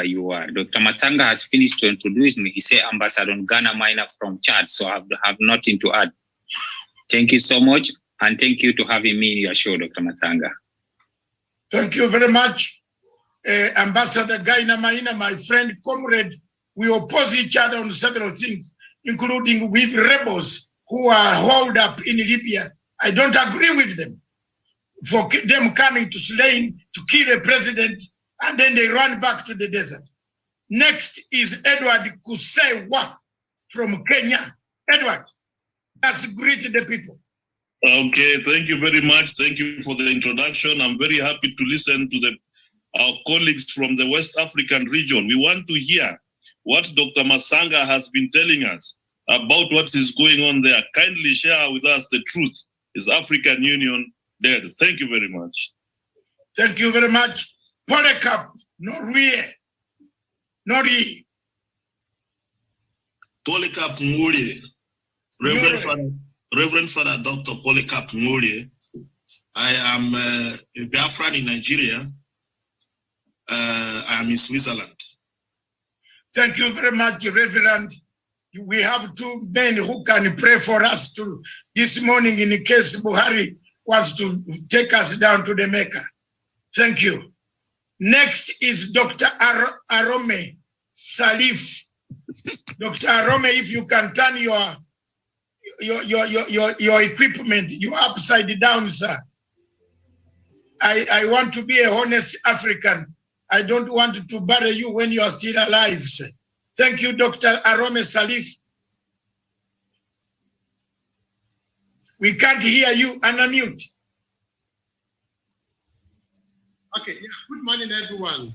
you are. Dr. Matanga has finished to introduce me. He said Ambassador Ghana Minor from Chad, so I have nothing to add. Thank you so much, and thank you to having me in your show, Dr. Matanga. Thank you very much, Ambassador Ghana Minor, my friend, comrade. We oppose each other on several things, including with rebels who are holed up in Libya. I don't agree with them for them coming to Slain to kill a president, and then they run back to the desert. Next is Edward Kusewa from Kenya. Edward, let's greet the people. Okay, thank you very much. Thank you for the introduction. I'm very happy to listen to our colleagues from the West African region. We want to hear what Dr. Masanga has been telling us about what is going on there. Kindly share with us the truth. Is African Union dead? Thank you very much. Thank you very much. Polycarp, Norie. Polycarp Murie, Reverend Father Dr. Polycarp Murie. I am a Biafran in Nigeria. I am in Switzerland. Thank you very much, Reverend. We have two men who can pray for us this morning in case Buhari wants to take us down to the Mecca. Thank you. Next is Dr. Arome Salif. Dr. Arome, if you can turn your equipment, you're upside down, sir. I want to be a honest African. I don't want to bury you when you are still alive, sir. Thank you, Dr. Arome Salif. We can't hear you. Unmute. Okay, yeah. Good morning, everyone.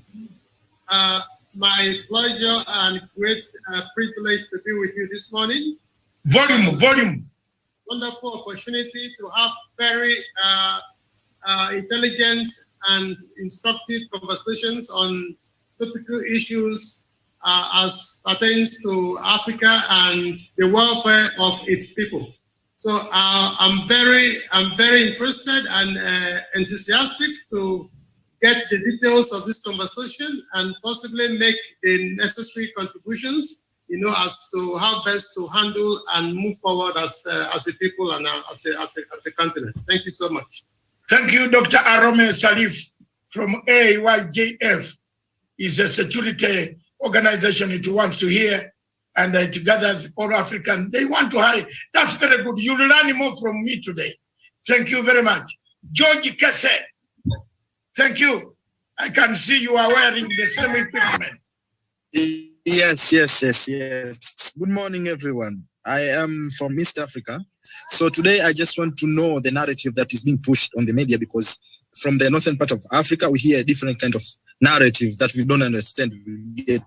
My pleasure and great privilege to be with you this morning. Volume. Wonderful opportunity to have very intelligent and instructive conversations on topical issues as pertains to Africa and the welfare of its people. So I'm very interested and enthusiastic to get the details of this conversation and possibly make the necessary contributions, as to how best to handle and move forward as a people and as a continent. Thank you so much. Thank you, Dr. Arome Salif from AYJF. Is a security organization it wants to hear, and it gathers all African. They want to hire. That's very good. You'll learn more from me today. Thank you very much. George Kese. Thank you. I can see you are wearing the same equipment. Yes. Good morning, everyone. I am from East Africa. So today I just want to know the narrative that is being pushed on the media, because from the northern part of Africa, we hear a different kind of narrative that we don't understand. We get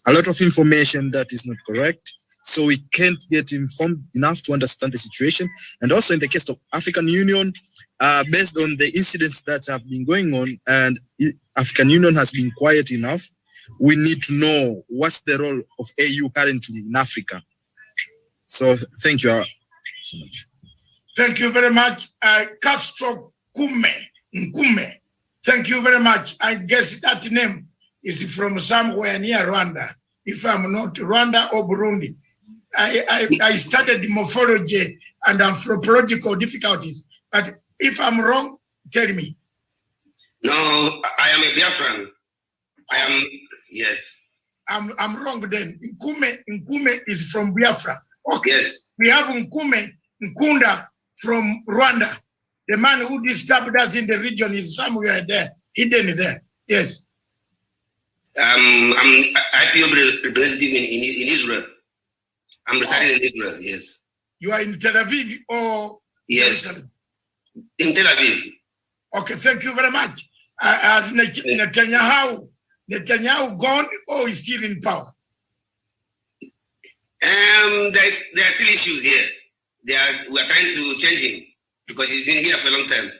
a lot of information that is not correct. So we can't get informed enough to understand the situation. And also in the case of African Union, based on the incidents that have been going on, and African Union has been quiet enough, we need to know what's the role of AU currently in Africa. So thank you so much. Thank you very much. Castro Nkume. Thank you very much. I guess that name is from somewhere near Rwanda. If I'm not, Rwanda or Burundi. I studied morphology and anthropological difficulties. But if I'm wrong, tell me. No, I am a Biafran. Yes. I'm wrong then. Nkume is from Biafra. Okay. Yes. We have Nkunda from Rwanda. The man who disturbed us in the region is somewhere there, hidden there. Yes. I'm IPO representative in Israel. I'm residing in Israel, yes. You are in Tel Aviv or? Yes, in Tel Aviv. Okay, thank you very much. Has Netanyahu gone or is still in power? There are still issues here. We are trying to change him because he's been here for a long time.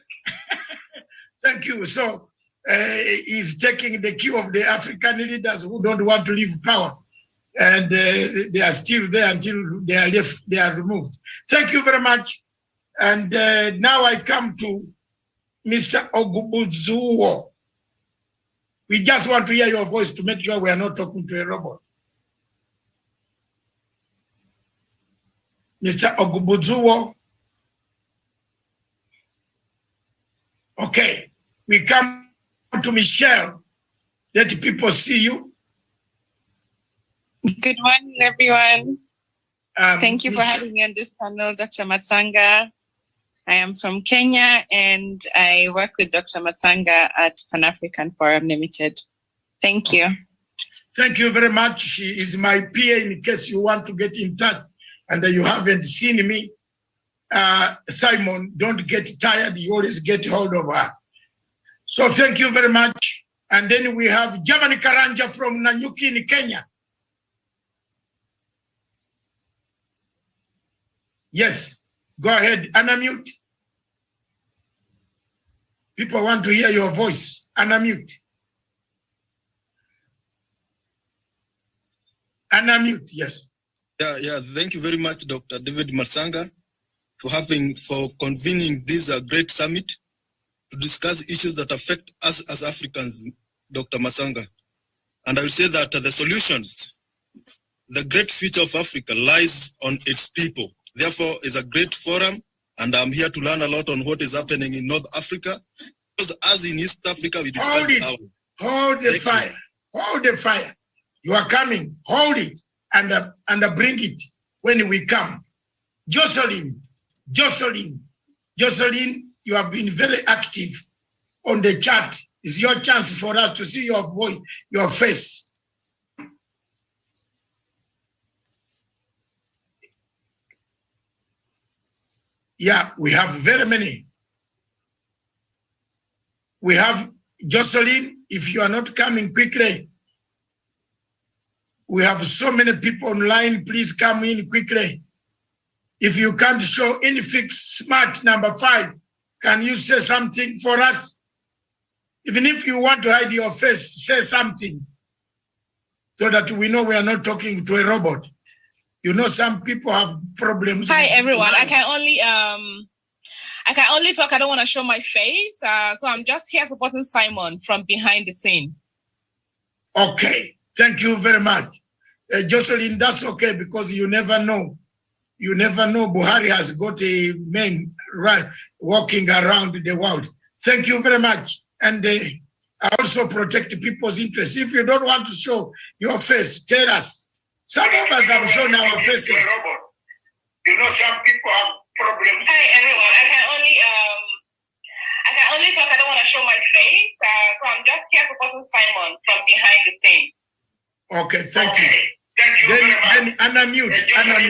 Thank you. So he's taking the cue of the African leaders who don't want to leave power, and they are still there until they are removed. Thank you very much. And now I come to Mr. Ogubuzuo. We just want to hear your voice to make sure we are not talking to a robot. Mr. Ogubuzuwo. Okay, we come to Michelle. Let people see you. Good morning, everyone. Thank you for having me on this panel, Dr. Matsanga. I am from Kenya, and I work with Dr. Matsanga at Pan-African Forum Limited. Thank you. Thank you very much. She is my PA in case you want to get in touch and you haven't seen me. Simon, don't get tired. You always get hold of her. So thank you very much. And then we have Javani Karanja from Nanyuki in Kenya. Yes, go ahead, unmute. People want to hear your voice. Unmute. Unmute, yes. Yeah. Thank you very much, Dr. David Matsanga, for convening this great summit to discuss issues that affect us as Africans, Dr. Matsanga. And I will say that the solutions, the great future of Africa lies on its people. Therefore, it's a great forum, and I'm here to learn a lot on what is happening in North Africa. Because as in East Africa, we discussed Hold the fire. Hold the fire. You are coming. Hold it and bring it when we come. Jocelyn, you have been very active on the chat. It's your chance for us to see your voice, your face. Yeah, we have very many. We have Jocelyn, if you are not coming quickly. We have so many people online, please come in quickly. If you can't show Infix Smart number 5, can you say something for us? Even if you want to hide your face, say something so that we know we are not talking to a robot. You know, some people have problems. Hi, everyone. I can only talk. I don't want to show my face. So I'm just here supporting Simon from behind the scene. Okay. Thank you very much. Jocelyn, that's okay because you never know. You never know. Buhari has got a man right walking around the world. Thank you very much. And I also protect people's interests. If you don't want to show your face, tell us. Some of us have shown our faces. You know, some people have problems. Hi, everyone. I can only talk. I don't want to show my face. So I'm just here supporting Simon from behind the scene. Okay, thank you. Thank you very much. Then unmute.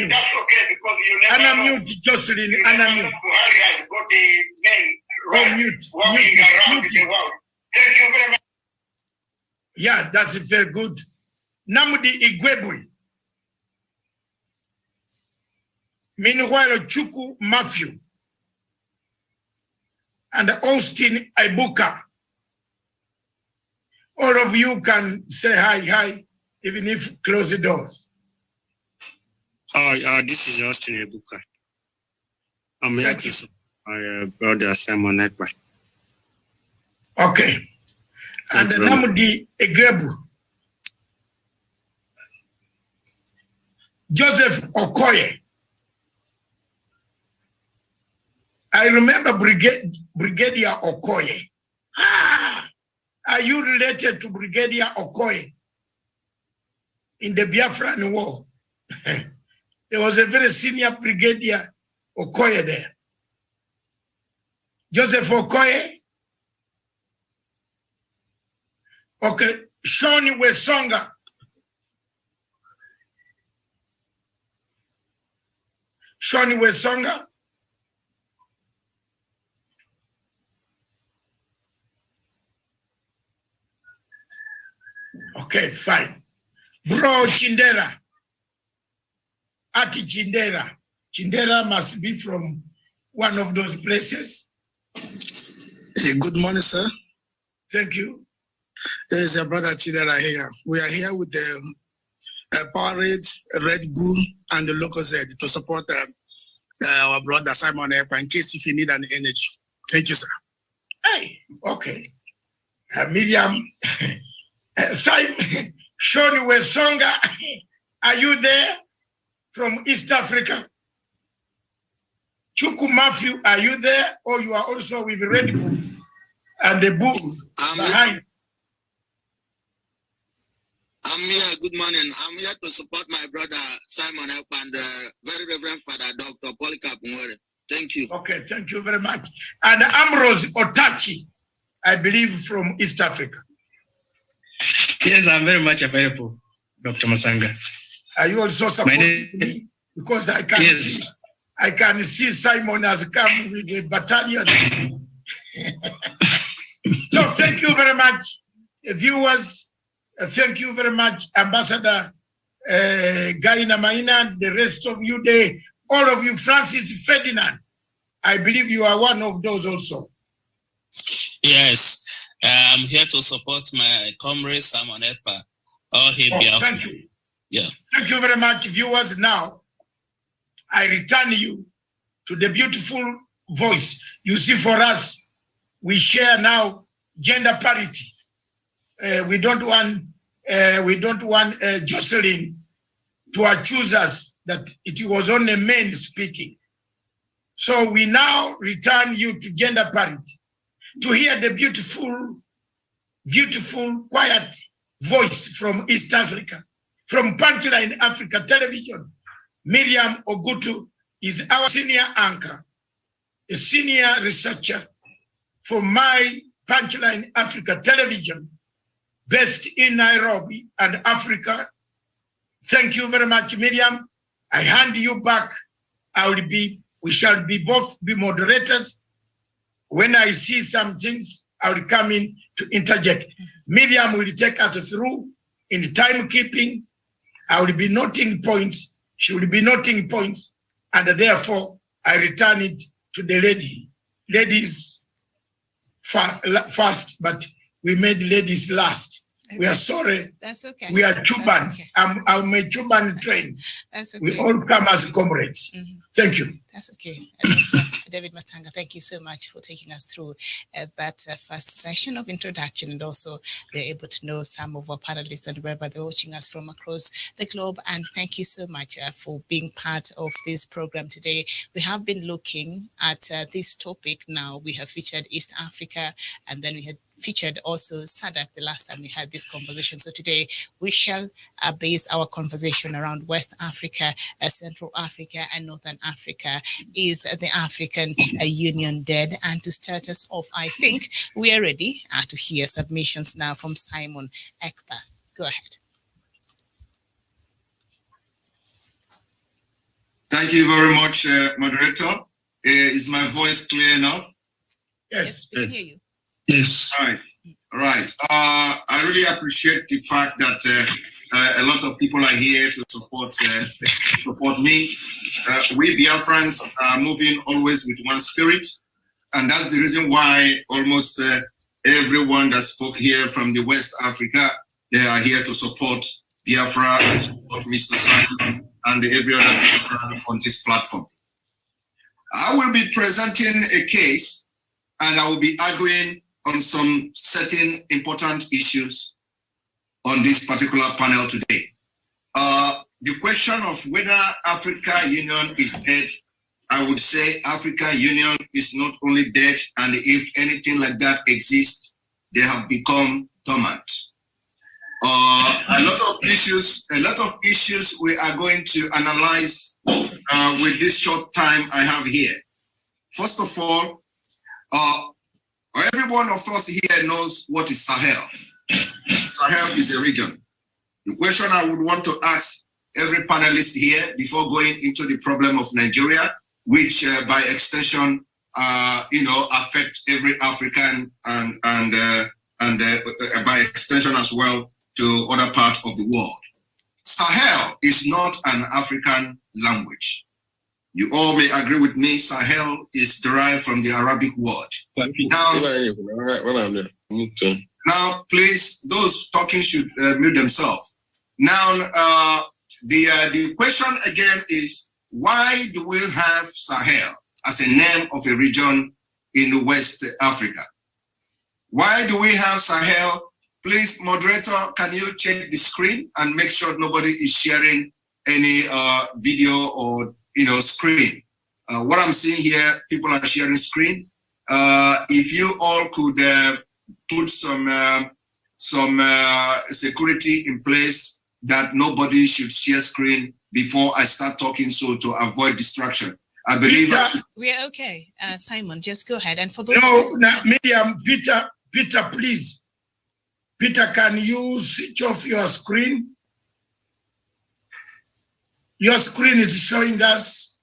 That's okay because you never unmute, Jocelyn. Unmute. Buhari has got the men walking around the world. Thank you very much. Yeah, that's very good. Namdi Igwebwe. Meanwhile, Chuku Matthew and Austin Ibuka. All of you can say hi, even if close the doors. Hi, this is Austin Ibuka. I'm here to support my brother Simon Ekpa. Okay. And Namdi Igwebu. Joseph Okoye. I remember Brigadier Okoye. Are you related to Brigadier Okoye in the Biafran war? There was a very senior Brigadier Okoye there. Joseph Okoye. Okay, Shoni Wesonga. Shoni Wesonga. Okay, fine. Bro Chindera. Ati Chindera. Chindera must be from one of those places. Hey, good morning, sir. Thank you. There's a brother Chindera here. We are here with the Powerade, Red Bull, and the Local Z to support our brother Simon Ekpa in case if you need an energy. Thank you, sir. Hey, okay. Miriam, Simon Sean Wesonga, are you there from East Africa? Chuku Matthew, are you there? Or you are also with Red Bull and the bull behind? I'm here. Good morning. I'm here to support my brother Simon and very Reverend Father Dr. Polycarp. Thank you. Okay, thank you very much. And Ambrose Otachi, I believe from East Africa. Yes, I'm very much available, Dr. Masanga. Are you also supporting me? Because I can see Simon has come with a battalion. So thank you very much, viewers. Thank you very much, Ambassador Gaina Maina, the rest of you there, all of you, Francis Ferdinand. I believe you are one of those also. Yes, I'm here to support my comrade Simon Ekpa. Thank you. Yes. Thank you very much, viewers. Now, I return you to the beautiful voice. You see, for us, we share now gender parity. We don't want Jocelyn to accuse us that it was only men speaking. So we now return you to gender parity, to hear the beautiful, beautiful, quiet voice from East Africa, from Punchline Africa Television. Miriam Ogutu is our senior anchor, a senior researcher for my Punchline Africa Television, based in Nairobi and Africa. Thank you very much, Miriam. I hand you back. We shall be both be moderators. When I see some things, I will come in to interject. Miriam will take us through in timekeeping. I will be noting points. She will be noting points. And therefore, I return it to the lady. Ladies first, but we made ladies last. Okay. We are sorry. That's okay. We are Cubans. Okay. I'm a Cuban train. That's okay. We all come as comrades. Mm-hmm. Thank you. That's okay. Dr. David Matanga, thank you so much for taking us through that first session of introduction, and also we're able to know some of our panelists and wherever they're watching us from across the globe. And thank you so much for being part of this program today. We have been looking at this topic now. We have featured East Africa, and then we had featured also SADC the last time we had this conversation. So today we shall base our conversation around West Africa, Central Africa, and Northern Africa. Is the African Union dead? And to start us off, I think we are ready to hear submissions now from Simon Ekpa. Go ahead. Thank you very much, moderator. Is my voice clear enough? Yes, we can hear you. Yes. All right. I really appreciate the fact that a lot of people are here to support me. We Biafrans are moving always with one spirit, and that's the reason why almost everyone that spoke here from the West Africa, they are here to support Biafra, and support Mr. Simon and every other Biafran on this platform. I will be presenting a case, and I will be arguing on some certain important issues on this particular panel today. The question of whether African Union is dead, I would say African Union is not only dead, and if anything like that exists, they have become dormant. A lot of issues we are going to analyze with this short time I have here. First of all, every one of us here knows what is Sahel. Sahel is a region. The question I would want to ask every panelist here before going into the problem of Nigeria, which by extension, affect every African and by extension as well to other parts of the world. Sahel is not an African language. You all may agree with me, Sahel is derived from the Arabic word. Now, please, those talking should mute themselves. Now, the question again is, why do we have Sahel as a name of a region in West Africa? Why do we have Sahel please, moderator, can you check the screen and make sure nobody is sharing any video or screen? What I'm seeing here, people are sharing screen. If you all could put some security in place that nobody should share screen before I start talking, so to avoid distraction. I believe we are okay. Simon, just go ahead. And for those Miriam, Peter, please. Peter, can you switch off your screen? Your screen is showing us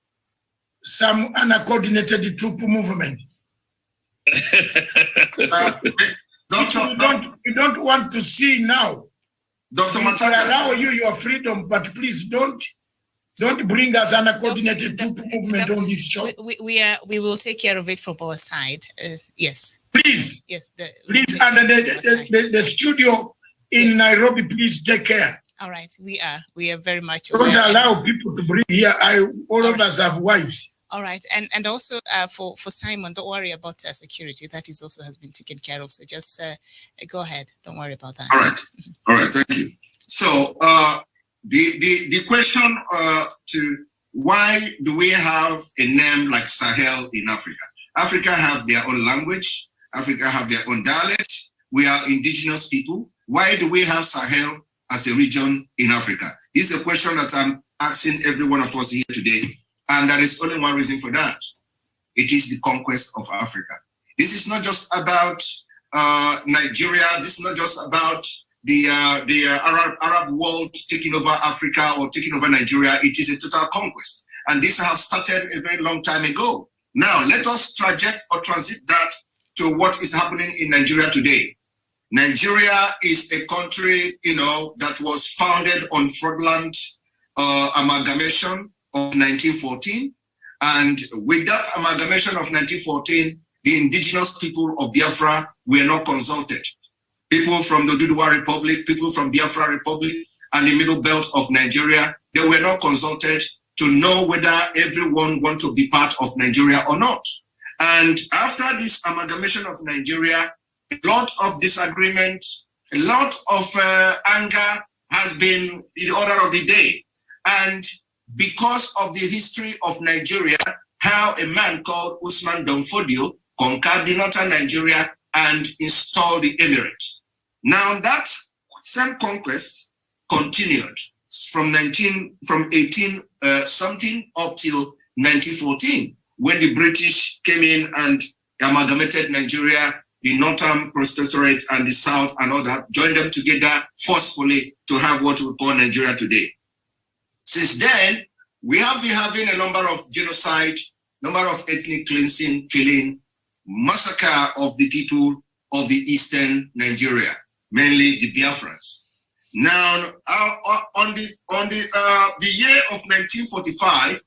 some uncoordinated troop movement. We don't want to see now. Dr. Matanga, we allow you your freedom, but please don't bring us uncoordinated troop movement on this show. We will take care of it from our side. Yes. Please. Yes. Please, and the studio in Nairobi, please take care. All right. We are very much aware. Don't allow people to bring here. All of us have wives. All right, and also for Simon, don't worry about security. That is also has been taken care of. So just go ahead. Don't worry about that. All right. Thank you. So the question to why do we have a name like Sahel in Africa? Africa have their own language. Africa have their own dialect. We are indigenous people. Why do we have Sahel as a region in Africa? This is a question that I'm asking every one of us here today. And there is only one reason for that. It is the conquest of Africa. This is not just about Nigeria. This is not just about the Arab world taking over Africa or taking over Nigeria. It is a total conquest. And this has started a very long time ago. Now, let us transit that to what is happening in Nigeria today. Nigeria is a country, that was founded on fraudulent amalgamation of 1914, and with that amalgamation of 1914, the indigenous people of Biafra were not consulted. People from the Oduduwa Republic, people from Biafra Republic, and the middle belt of Nigeria, they were not consulted to know whether everyone want to be part of Nigeria or not. And after this amalgamation of Nigeria, a lot of disagreement, a lot of anger has been the order of the day. And because of the history of Nigeria, how a man called Usman Danfodio conquered the northern Nigeria and installed the emirate. Now that same conquest continued from 18 something up till 1914, when the British came in and amalgamated Nigeria, the northern protectorate and the south and all that, joined them together forcefully to have what we call Nigeria today. Since then, we have been having a number of genocide, number of ethnic cleansing, killing, massacre of the people of the eastern Nigeria, mainly the Biafrans. Now, on the year of 1945,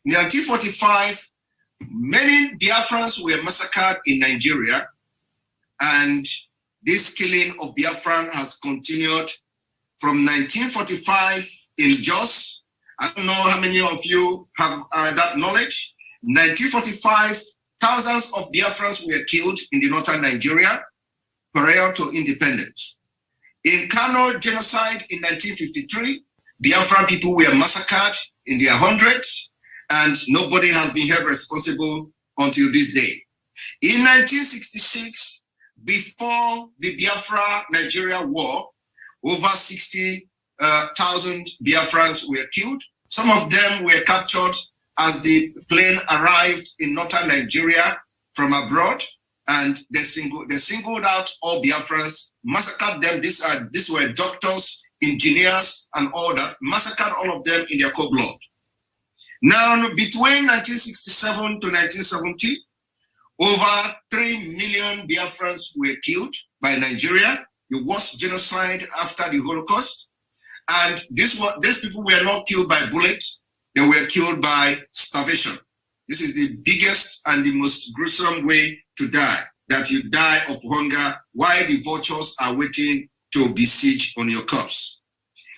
in 1945, many Biafrans were massacred in Nigeria, and this killing of Biafran has continued from 1945 in Jos. I don't know how many of you have that knowledge. 1945, thousands of Biafrans were killed in the northern Nigeria prior to independence. In Kano genocide in 1953, Biafran people were massacred in their hundreds, and nobody has been held responsible until this day. In 1966, before the Biafra-Nigeria war, over 60,000 Biafrans were killed. Some of them were captured as the plane arrived in northern Nigeria from abroad, and they singled out all Biafrans, massacred them. These were doctors, engineers, and all that, massacred all of them in their cold blood. Now, between 1967 to 1970, over 3 million Biafrans were killed by Nigeria, the worst genocide after the Holocaust. And these people were not killed by bullets, they were killed by starvation. This is the biggest and the most gruesome way to die, that you die of hunger while the vultures are waiting to besiege on your corpse.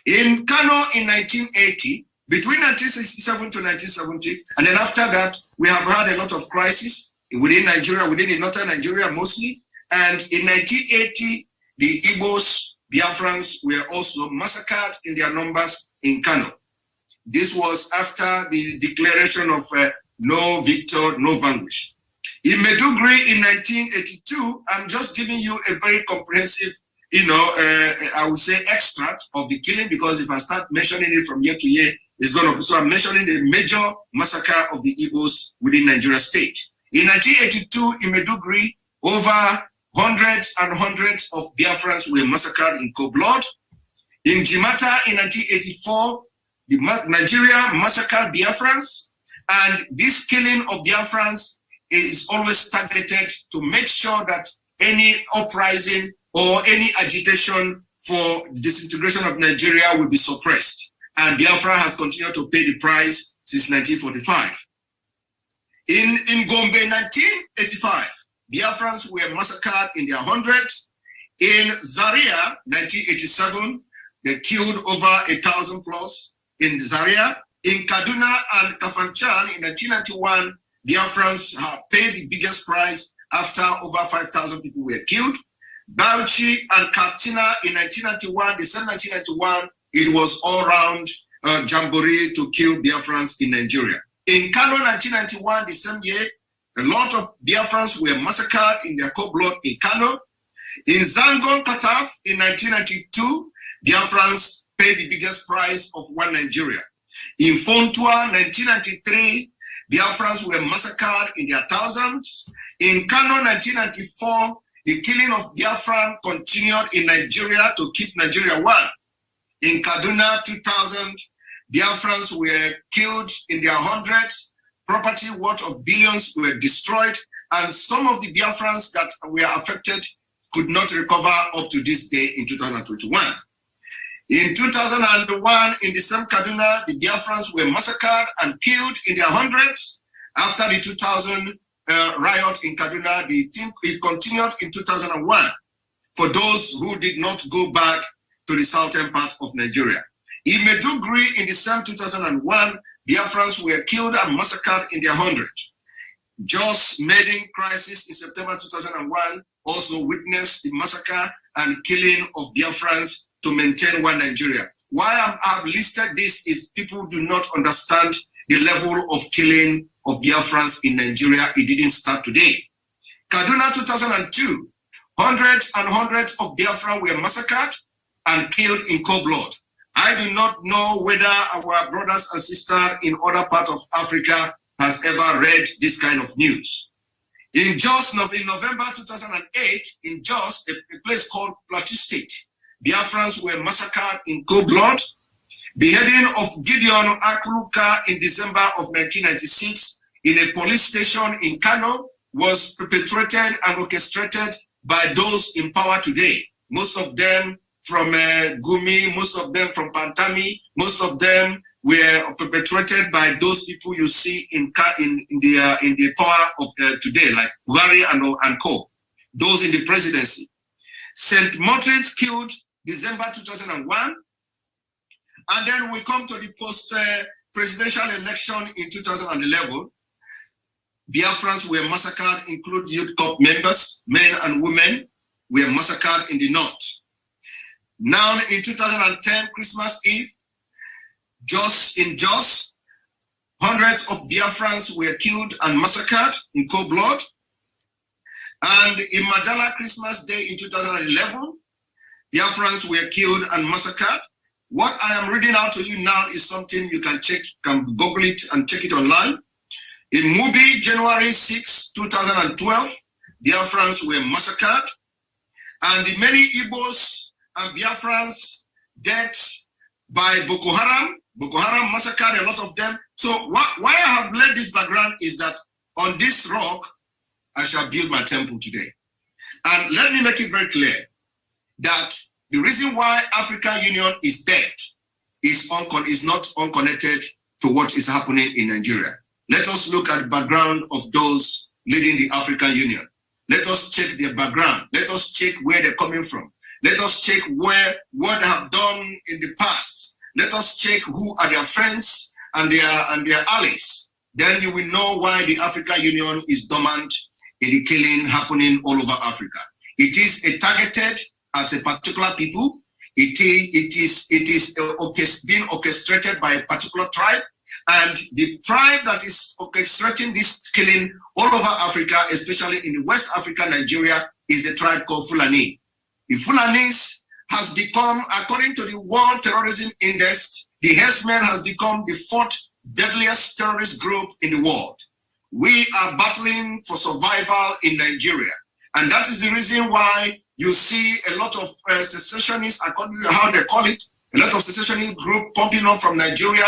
In Kano in 1980, between 1967 to 1970, and then after that, we have had a lot of crises within Nigeria, within the northern Nigeria mostly. And in 1980, the Igbos, Biafrans were also massacred in their numbers in Kano. This was after the declaration of no victor, no vanquish. In Maiduguri in 1982, I'm just giving you a very comprehensive, I would say extract of the killing, because if I start mentioning it from year to year, it's going to, so I'm mentioning the major massacre of the Igbos within Nigeria state. In 1982, in Maiduguri, over hundreds and hundreds of Biafrans were massacred in cold blood. In Jimata in 1984, Nigeria massacred Biafrans, and this killing of Biafrans is always targeted to make sure that any uprising or any agitation for disintegration of Nigeria will be suppressed. And Biafra has continued to pay the price since 1945. In Gombe 1985, Biafrans were massacred in their hundreds. In Zaria 1987, they killed over 1,000 plus in Zaria. In Kaduna and Kafanchan in 1991, Biafrans paid the biggest price after over 5,000 people were killed. Bauchi and Katsina in 1991, December 1991, it was all-round jamboree to kill Biafrans in Nigeria. In Kano 1991, the same year, a lot of Biafrans were massacred in their cold blood in Kano. In Zangon Kataf in 1992, Biafrans paid the biggest price of one Nigeria. In Fontua 1993, Biafrans were massacred in their thousands. In Kano 1994, the killing of Biafran continued in Nigeria to keep Nigeria one. In Kaduna 2000, Biafrans were killed in their hundreds. Property worth of billions were destroyed, and some of the Biafrans that were affected could not recover up to this day in 2021. In 2001, in the same Kaduna, the Biafrans were massacred and killed in their hundreds. After the 2000 riot in Kaduna, it continued in 2001 for those who did not go back to the southern part of Nigeria. In Maiduguri, in the same 2001, Biafrans were killed and massacred in their hundreds. Jos Maiden crisis in September 2001 also witnessed the massacre and killing of Biafrans to maintain one Nigeria. Why I've listed this is people do not understand the level of killing of Biafrans in Nigeria. It didn't start today. Kaduna 2002, hundreds and hundreds of Biafra were massacred and killed in cold blood. I do not know whether our brothers and sisters in other parts of Africa has ever read this kind of news. In Jos, in November 2008, in Jos, a place called Plateau State, Biafrans were massacred in cold blood. Beheading of Gideon Akuluka in December of 1996 in a police station in Kano was perpetrated and orchestrated by those in power today. Most of them from Gumi, most of them from Pantami, most of them were perpetrated by those people you see in the power of today, like Buhari and co. Those in the presidency. St. Martin's killed December 2001. And then we come to the post-presidential election in 2011. Biafrans were massacred, including youth corps members, men and women, were massacred in the north. Now in 2010, Christmas Eve, in Jos, hundreds of Biafrans were killed and massacred in cold blood. And in Madala Christmas Day in 2011, Biafrans were killed and massacred. What I am reading out to you now is something you can check, can Google it and check it online. In Mubi, January 6, 2012, Biafrans were massacred. And the many Igbos and Biafrans dead by Boko Haram. Boko Haram massacred a lot of them. So why I have laid this background is that on this rock, I shall build my temple today. And let me make it very clear that the reason why African Union is dead is not unconnected to what is happening in Nigeria. Let us look at the background of those leading the African Union. Let us check their background. Let us check where they're coming from. Let us check what they have done in the past. Let us check who are their friends and their allies. Then you will know why the African Union is dormant in the killing happening all over Africa. It is a targeted at a particular people. It is being orchestrated by a particular tribe, and the tribe that is orchestrating this killing all over Africa, especially in West Africa, Nigeria, is a tribe called Fulani. The Fulanis has become, according to the World Terrorism Index, the herdsmen has become the 4th deadliest terrorist group in the world. We are battling for survival in Nigeria, and that is the reason why you see a lot of secessionists, according to how they call it, a lot of secessionist group pumping up from Nigeria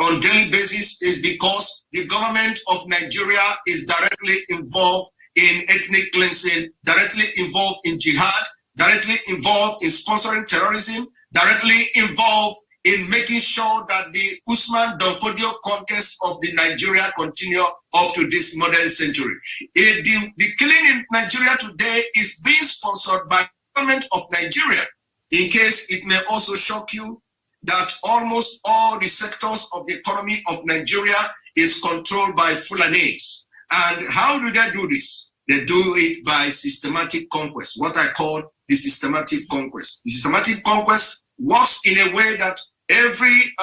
on daily basis, is because the government of Nigeria is directly involved in ethnic cleansing, directly involved in jihad, directly involved in sponsoring terrorism, directly involved in making sure that the Usman Danfodio conquest of the Nigeria continue up to this modern century. The killing in Nigeria today is being sponsored by the government of Nigeria. In case it may also shock you that almost all the sectors of the economy of Nigeria is controlled by Fulanis. And how do they do this? They do it by systematic conquest, what I call the systematic conquest. The systematic conquest works in a way that every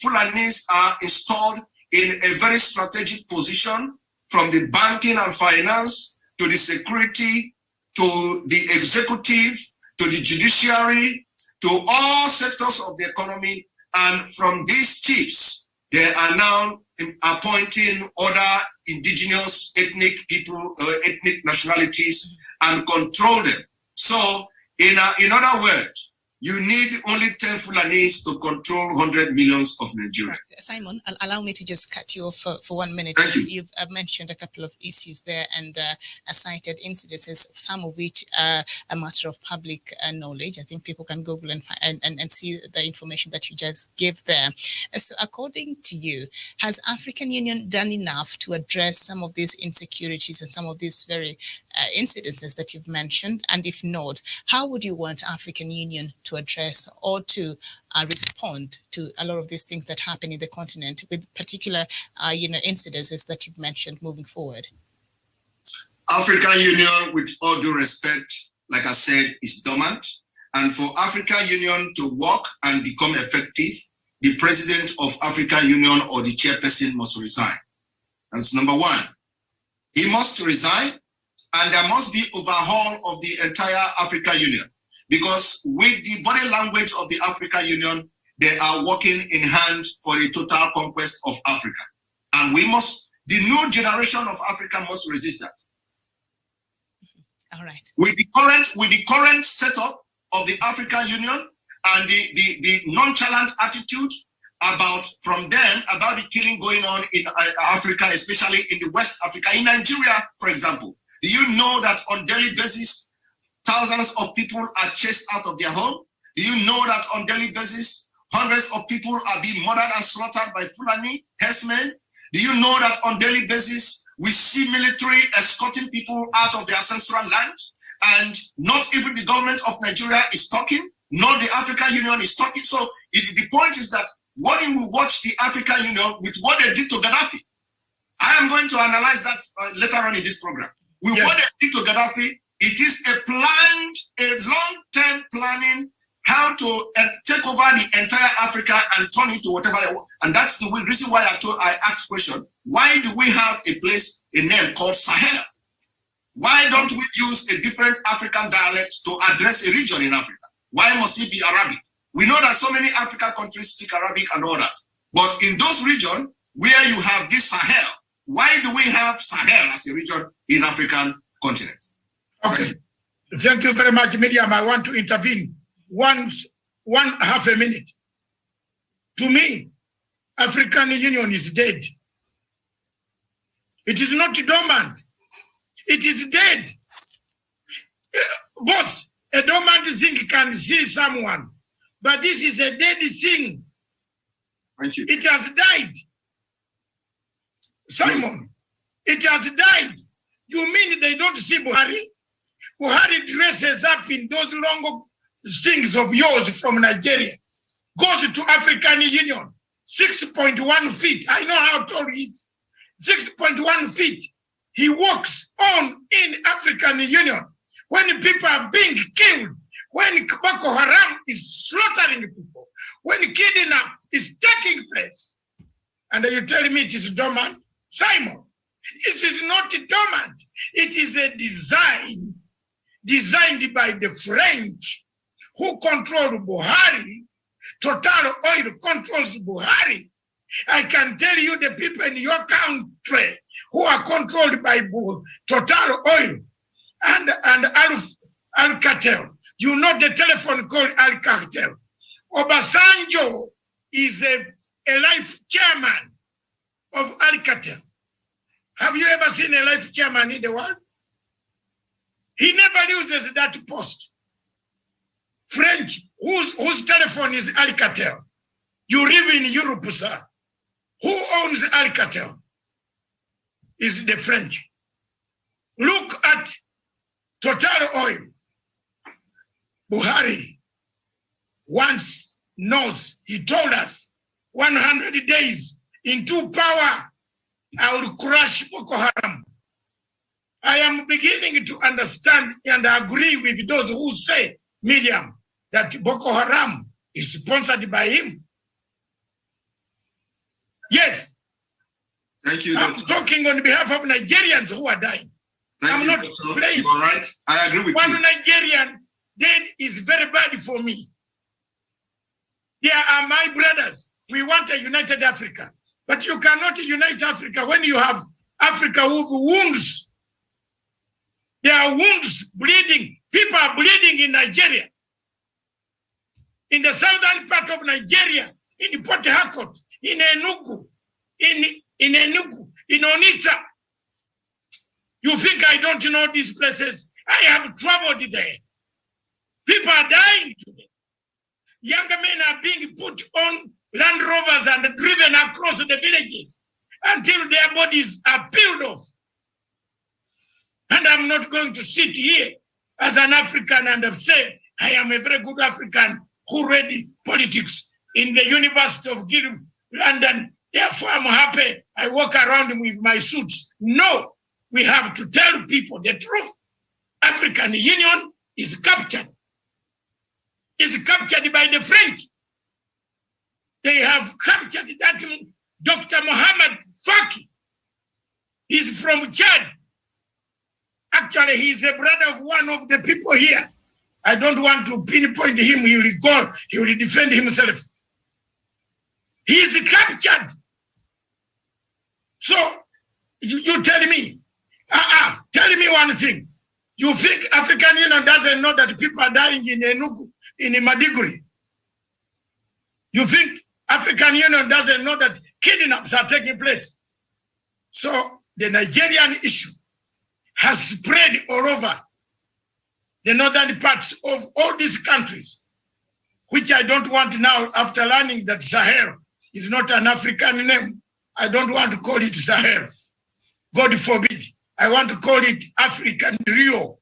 Fulanis are installed in a very strategic position, from the banking and finance to the security to the executive to the judiciary to all sectors of the economy. And from these chiefs, they are now appointing other indigenous ethnic people, ethnic nationalities, and control them. So in other words, you need only 10 Fulanis to control 100 millions of Nigeria. Simon, allow me to just cut you off for 1 minute. Thank you. You've mentioned a couple of issues there and cited incidences, some of which are a matter of public knowledge. I think people can Google and see the information that you just gave there. So according to you, has African Union done enough to address some of these insecurities and some of these very incidences that you've mentioned? And if not, how would you want African Union to address or to respond to a lot of these things that happen in the continent, with particular incidences that you've mentioned moving forward? African Union, with all due respect, like I said, is dormant. And for African Union to work and become effective, the president of African Union or the chairperson must resign. That's number one. He must resign, and there must be overhaul of the entire African Union. Because with the body language of the African Union, they are working in hand for a total conquest of Africa. And we must, the new generation of Africa must resist that. All right. With the current setup of the African Union and the nonchalant attitude from them about the killing going on in Africa, especially in the West Africa, in Nigeria, for example. Do you know that on daily basis, thousands of people are chased out of their home? Do you know that on daily basis, hundreds of people are being murdered and slaughtered by Fulani herdsmen? Do you know that on daily basis, we see military escorting people out of their ancestral land? And not even the government of Nigeria is talking, nor the African Union is talking. So the point is that when you watch the African Union with what they did to Gaddafi, I am going to analyze that later on in this program. With what they did to Gaddafi, it is a long-term planning how to take over the entire Africa and turn it to whatever they want. And that's the reason why I asked the question, why do we have a name called Sahel? Why don't we use a different African dialect to address a region in Africa? Why must it be Arabic? We know that so many African countries speak Arabic and all that. But in those regions where you have this Sahel, why do we have Sahel as a region in African continent? Okay. Thank you very much, Miriam. I want to intervene. One half a minute. To me, African Union is dead. It is not dormant. It is dead. Boss, a dormant thing can see someone, but this is a dead thing. Thank you. It has died. Simon, it has died. You mean they don't see Buhari? Buhari dresses up in those long things of yours from Nigeria, goes to African Union, 6.1 feet. I know how tall he is. 6.1 feet. He walks on in African Union when people are being killed, when Boko Haram is slaughtering people, when kidnap is taking place, and you tell me it is dormant? Simon, this is not dormant. It is a design designed by the French who control Buhari. Total Oil controls Buhari. I can tell you the people in your country who are controlled by Total Oil and Alcatel. You know the telephone called Alcatel. Obasanjo is a life chairman of Alcatel. Have you ever seen a life chairman in the world? He never uses that post. French, whose telephone is Alcatel? You live in Europe, sir. Who owns Alcatel? Is the French. Look at Total Oil. Buhari once knows, he told us, 100 days into power, I will crush Boko Haram. I am beginning to understand and agree with those who say, Miriam, that Boko Haram is sponsored by him. Yes. Thank you, I'm Doctor. talking on behalf of Nigerians who are dying. Thank I'm you, not Doctor. playing. You are right. I agree with you. One Nigerian dead is very bad for me. They are my brothers. We want a united Africa. But you cannot unite Africa when you have Africa with wounds. There are wounds bleeding. People are bleeding in Nigeria. In the southern part of Nigeria, in Port Harcourt, in Enugu, in Enugu, in Onitsha. You think I don't know these places? I have traveled there. People are dying today. Younger men are being put on Land Rovers and driven across the villages until their bodies are peeled off. And I'm not going to sit here as an African and say, I am a very good African who read politics in the University of London. Therefore, I'm happy. I walk around with my suits. No, we have to tell people the truth. African Union is captured. It's captured by the French. They have captured that Dr. Mohammed Faki. He's from Chad. Actually, he's a brother of one of the people here. I don't want to pinpoint him. He will go. He will defend himself. He's captured. So, you tell me. Tell me one thing. You think African Union doesn't know that people are dying in Enugu, in Maiduguri? You think African Union doesn't know that kidnaps are taking place? So the Nigerian issue has spread all over the northern parts of all these countries, which I don't want now, after learning that Sahel is not an African name. I don't want to call it Sahel. God forbid. I want to call it African, Rio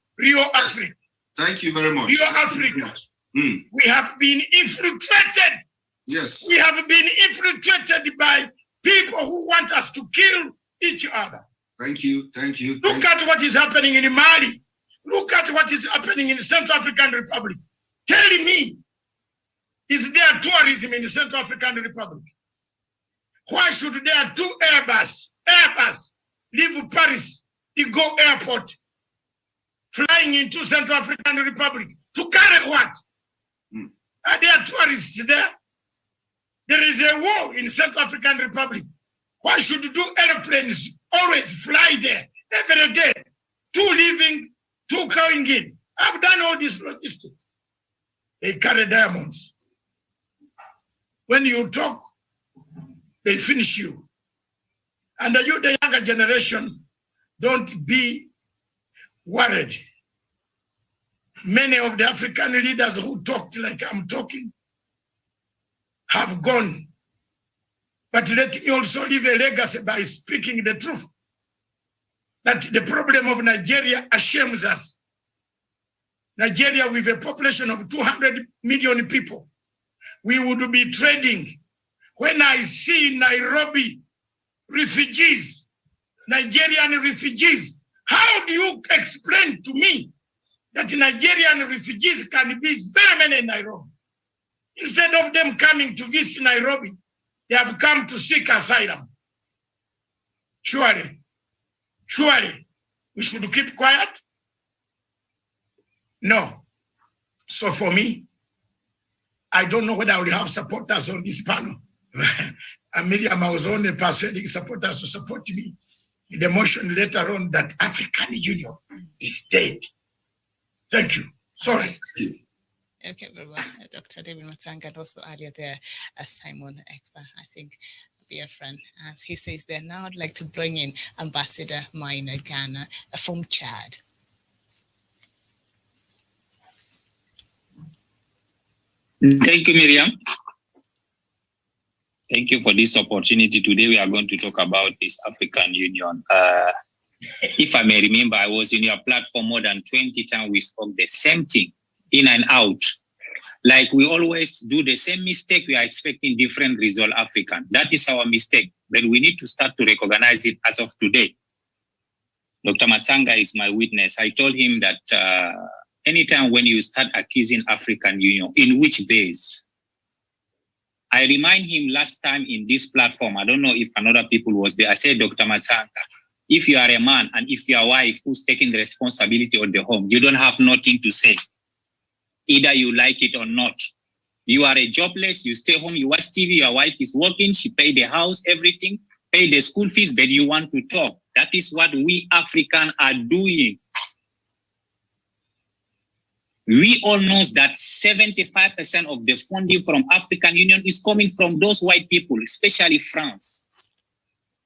Africa. Thank you very much. Rio Africa. We have been infiltrated. Yes. We have been infiltrated by people who want us to kill each other. Thank you. Thank you. Look at what is happening in Mali. Look at what is happening in the Central African Republic. Tell me, is there tourism in the Central African Republic? Why should there two Airbus leave Paris, the Go Airport, flying into Central African Republic to carry what? Are there tourists there? There is a war in Central African Republic. Why should two airplanes always fly there every day? Two leaving, two coming in. I've done all these logistics. They carry diamonds. When you talk, they finish you. And you, the younger generation, don't be worried. Many of the African leaders who talked like I'm talking have gone. But let me also leave a legacy by speaking the truth. That the problem of Nigeria ashames us. Nigeria, with a population of 200 million people, we would be trading. When I see Nairobi refugees, Nigerian refugees, how do you explain to me that Nigerian refugees can be very many in Nairobi. Instead of them coming to visit Nairobi, they have come to seek asylum. Surely, we should keep quiet? No. So for me, I don't know whether I will have supporters on this panel. Amelia was only persuading supporters to support me in the motion later on that African Union is dead. Thank you. Sorry. Okay, Dr. David Matsanga, and also earlier there, Simon Ekpa, I think, Biafran, as he says there. Now I'd like to bring in Ambassador Maina Ghana from Chad. Thank you, Miriam. Thank you for this opportunity. Today we are going to talk about this African Union. If I may remember, I was in your platform more than 20 times. We spoke the same thing, in and out. Like we always do the same mistake. We are expecting different result, African. That is our mistake. But we need to start to recognize it as of today. Dr. Matsanga is my witness. I told him that anytime when you start accusing African Union, in which base? I remind him last time in this platform, I don't know if another people was there. I said, Dr. Matsanga, if you are a man and if your wife who's taking the responsibility of the home, you don't have nothing to say. Either you like it or not. You are a jobless, you stay home, you watch TV, your wife is working, she pay the house, everything, pay the school fees, but you want to talk. That is what we Africans are doing. We all know that 75% of the funding from African Union is coming from those white people, especially France.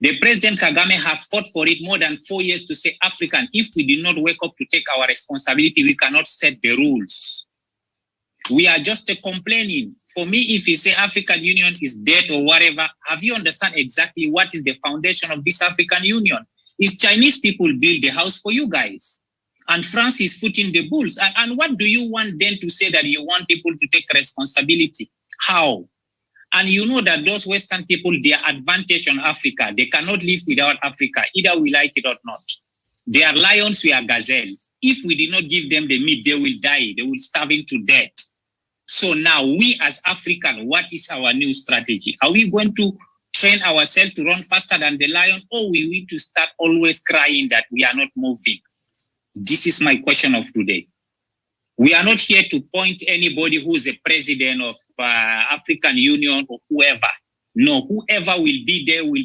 The President Kagame have fought for it more than 4 years to say, African, if we did not wake up to take our responsibility, we cannot set the rules. We are just complaining. For me, if you say African Union is dead or whatever, have you understand exactly what is the foundation of this African Union? It's Chinese people build the house for you guys. And France is footing the bulls. And what do you want then to say that you want people to take responsibility? How? And you know that those Western people, their advantage on Africa, they cannot live without Africa, either we like it or not. They are lions, we are gazelles. If we did not give them the meat, they will die. They will starve to death. So now we as African, what is our new strategy? Are we going to train ourselves to run faster than the lion, or we need to start always crying that we are not moving? This is my question of today. We are not here to point anybody who is a president of African Union or whoever. No, whoever will be there will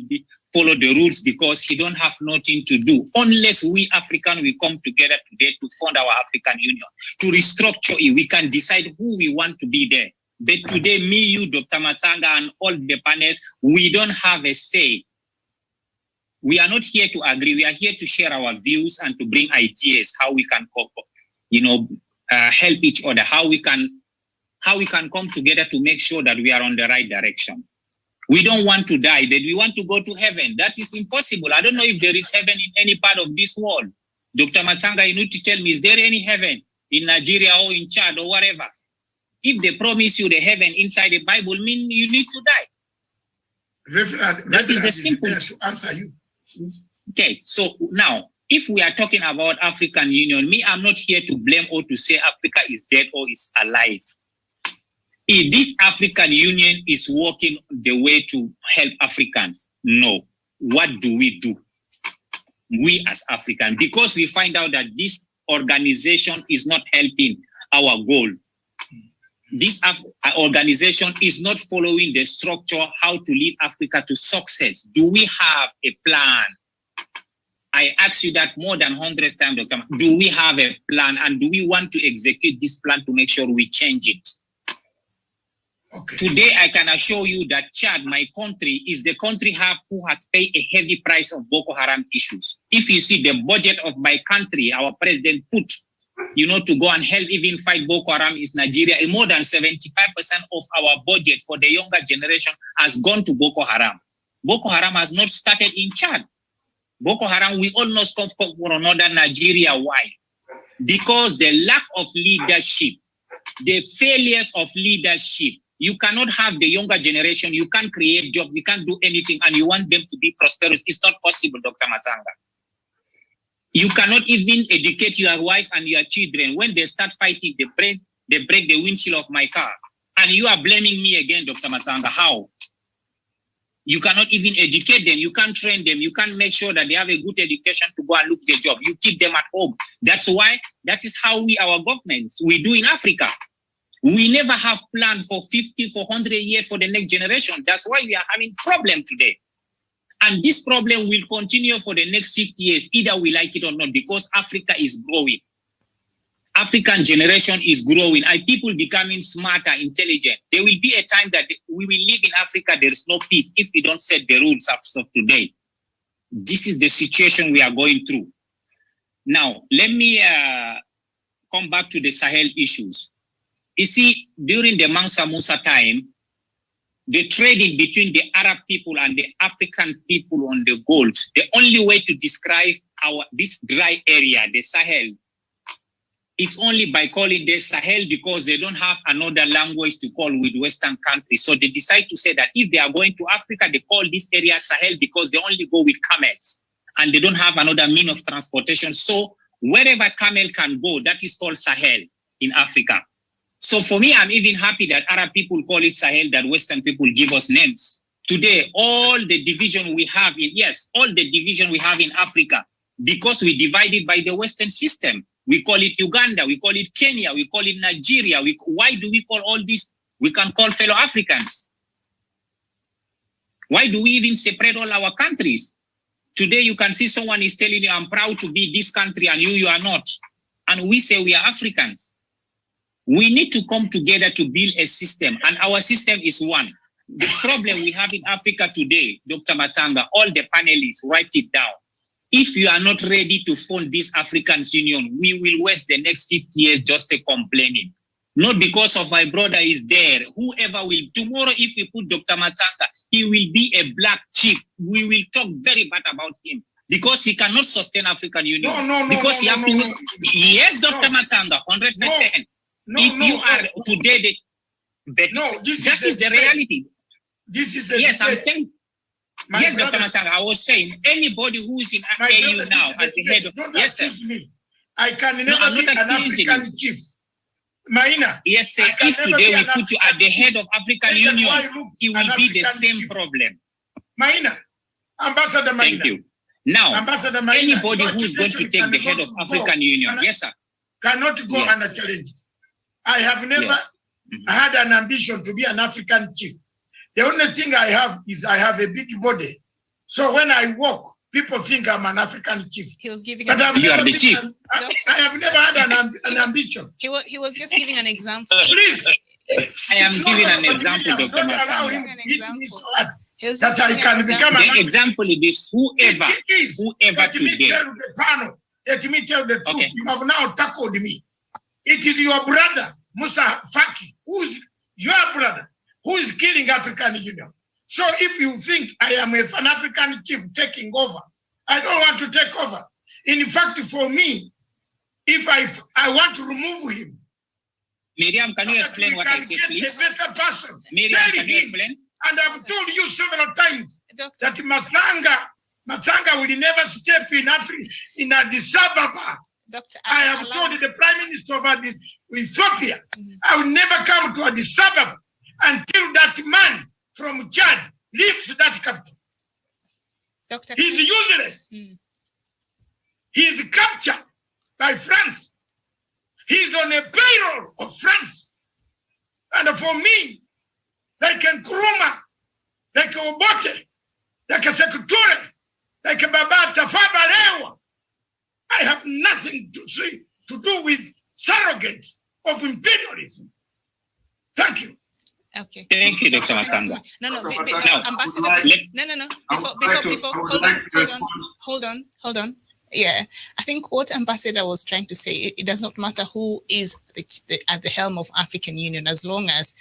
follow the rules because he don't have nothing to do. Unless we African will come together today to fund our African Union, to restructure it, we can decide who we want to be there. But today, me, you, Dr. Matsanga, and all the panel, we don't have a say. We are not here to agree. We are here to share our views and to bring ideas how we can, help each other. How we can come together to make sure that we are on the right direction. We don't want to die, but we want to go to heaven. That is impossible. I don't know if there is heaven in any part of this world. Dr. Matsanga, you need to tell me, is there any heaven in Nigeria or in Chad or whatever? If they promise you the heaven inside the Bible, mean you need to die. That is the simple to answer you. Okay, so now, if we are talking about African Union, me, I'm not here to blame or to say Africa is dead or is alive. If this African Union is working the way to help Africans, no. What do? We as Africans, because we find out that this organization is not helping our goal. This organization is not following the structure how to lead Africa to success. Do we have a plan? I ask you that more than 100 times, Dr. Do we have a plan, and do we want to execute this plan to make sure we change it? Okay. Today, I can assure you that Chad, my country, is the country who has paid a heavy price of Boko Haram issues. If you see the budget of my country, our president put, to go and help even fight Boko Haram is Nigeria. And more than 75% of our budget for the younger generation has gone to Boko Haram. Boko Haram has not started in Chad. Boko Haram, we almost come from northern Nigeria. Why? Because the lack of leadership, the failures of leadership. You cannot have the younger generation. You can't create jobs. You can't do anything, and you want them to be prosperous. It's not possible, Dr. Matsanga. You cannot even educate your wife and your children. When they start fighting, they break the windshield of my car. And you are blaming me again, Dr. Matsanga. How? You cannot even educate them. You can't train them. You can't make sure that they have a good education to go and look their job. You keep them at home. That is how our governments, we do in Africa. We never have planned for 50, for 100 years for the next generation. That's why we are having problem today. And this problem will continue for the next 50 years, either we like it or not, because Africa is growing. African generation is growing and people becoming smarter, intelligent. There will be a time that we will live in Africa, there is no peace if we don't set the rules of today. This is the situation we are going through. Now, let me come back to the Sahel issues. You see, during the Mansa Musa time, the trading between the Arab people and the African people on the gold, the only way to describe this dry area, the Sahel, it's only by calling the Sahel because they don't have another language to call with Western countries. So they decide to say that if they are going to Africa, they call this area Sahel because they only go with camels and they don't have another mean of transportation. So wherever camel can go, that is called Sahel in Africa. So for me, I'm even happy that Arab people call it Sahel, that Western people give us names. Today, all the division we have in Africa, because we divided by the Western system. We call it Uganda, we call it Kenya, we call it Nigeria. Why do we call all this? We can call fellow Africans. Why do we even separate all our countries? Today you can see someone is telling you, I'm proud to be this country and you are not. And we say we are Africans. We need to come together to build a system, and our system is one. The problem we have in Africa today, Dr. Matsanga, all the panelists, write it down. If you are not ready to fund this African Union, we will waste the next 50 years just complaining. Not because of my brother is there. Whoever will, tomorrow if we put Dr. Matsanga, he will be a black chief. We will talk very bad about him because he cannot sustain African Union. Yes, Dr. Matsanga, 100%. Today, that is the reality. This is yes, I'm telling. Yes, Dr. Matsanga, I was saying anybody who is in AU now as the head of yes, sir. Me. I can never be an African chief. Maina. Yes, sir. If today we put you at the head of African Union, it will be the same problem. Maina, Ambassador Maina. Thank you. Now, anybody who is going to take the head of African Union, yes, sir, cannot go unchallenged. I have never had an ambition to be an African chief. The only thing I have is I have a big body. So when I walk, people think I'm an African chief. He was giving you are the chief. I have never had an ambition. He was just giving an example. Please. I am giving an example, Dr. Matsanga. That I can become the example is whoever today. Let me tell the truth. You have now tackled me. It is your brother, Musa Faki, who's your brother, who is killing African Union. So if you think I am an African chief taking over, I don't want to take over. In fact, for me, if I want to remove him. Miriam, can you explain what I said, please? A better person. Miriam, can you explain? And I've told you several times that Matsanga will never step in Addis Ababa. I have told the Prime Minister of Ethiopia, I will never come to Addis Ababa until that man from Chad leaves that capital. He's useless. He is captured by France. He's on a payroll of France. And for me, like a Nkrumah, like a Obote, like a Secretary, like a Baba Tafawa Balewa, I have nothing to do with surrogates of imperialism. Thank you. Okay. Thank you, Dr. Matsanga. No, Ambassador. Hold on. Yeah, I think what Ambassador was trying to say, it does not matter who is at the helm of African Union, as long as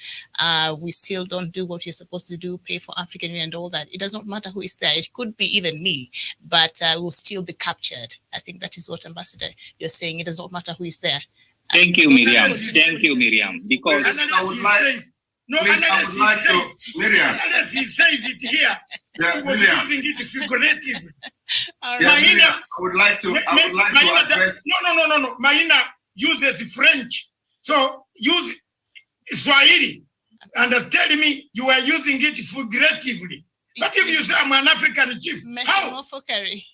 we still don't do what you're supposed to do, pay for African Union and all that. It does not matter who is there. It could be even me, but we'll still be captured. I think that is what Ambassador you're saying. It does not matter who is there. Thank you, Miriam. Thank you, Miriam. Because No, please, I would like to, Miriam. Unless he says it here, Yeah, he was Miriam. using it figuratively. All Yeah, right. Miriam, I would like to address. No. Maina uses French. So use Swahili. And tell me you are using it figuratively. But if you say I'm an African chief, how? Metamorphocary.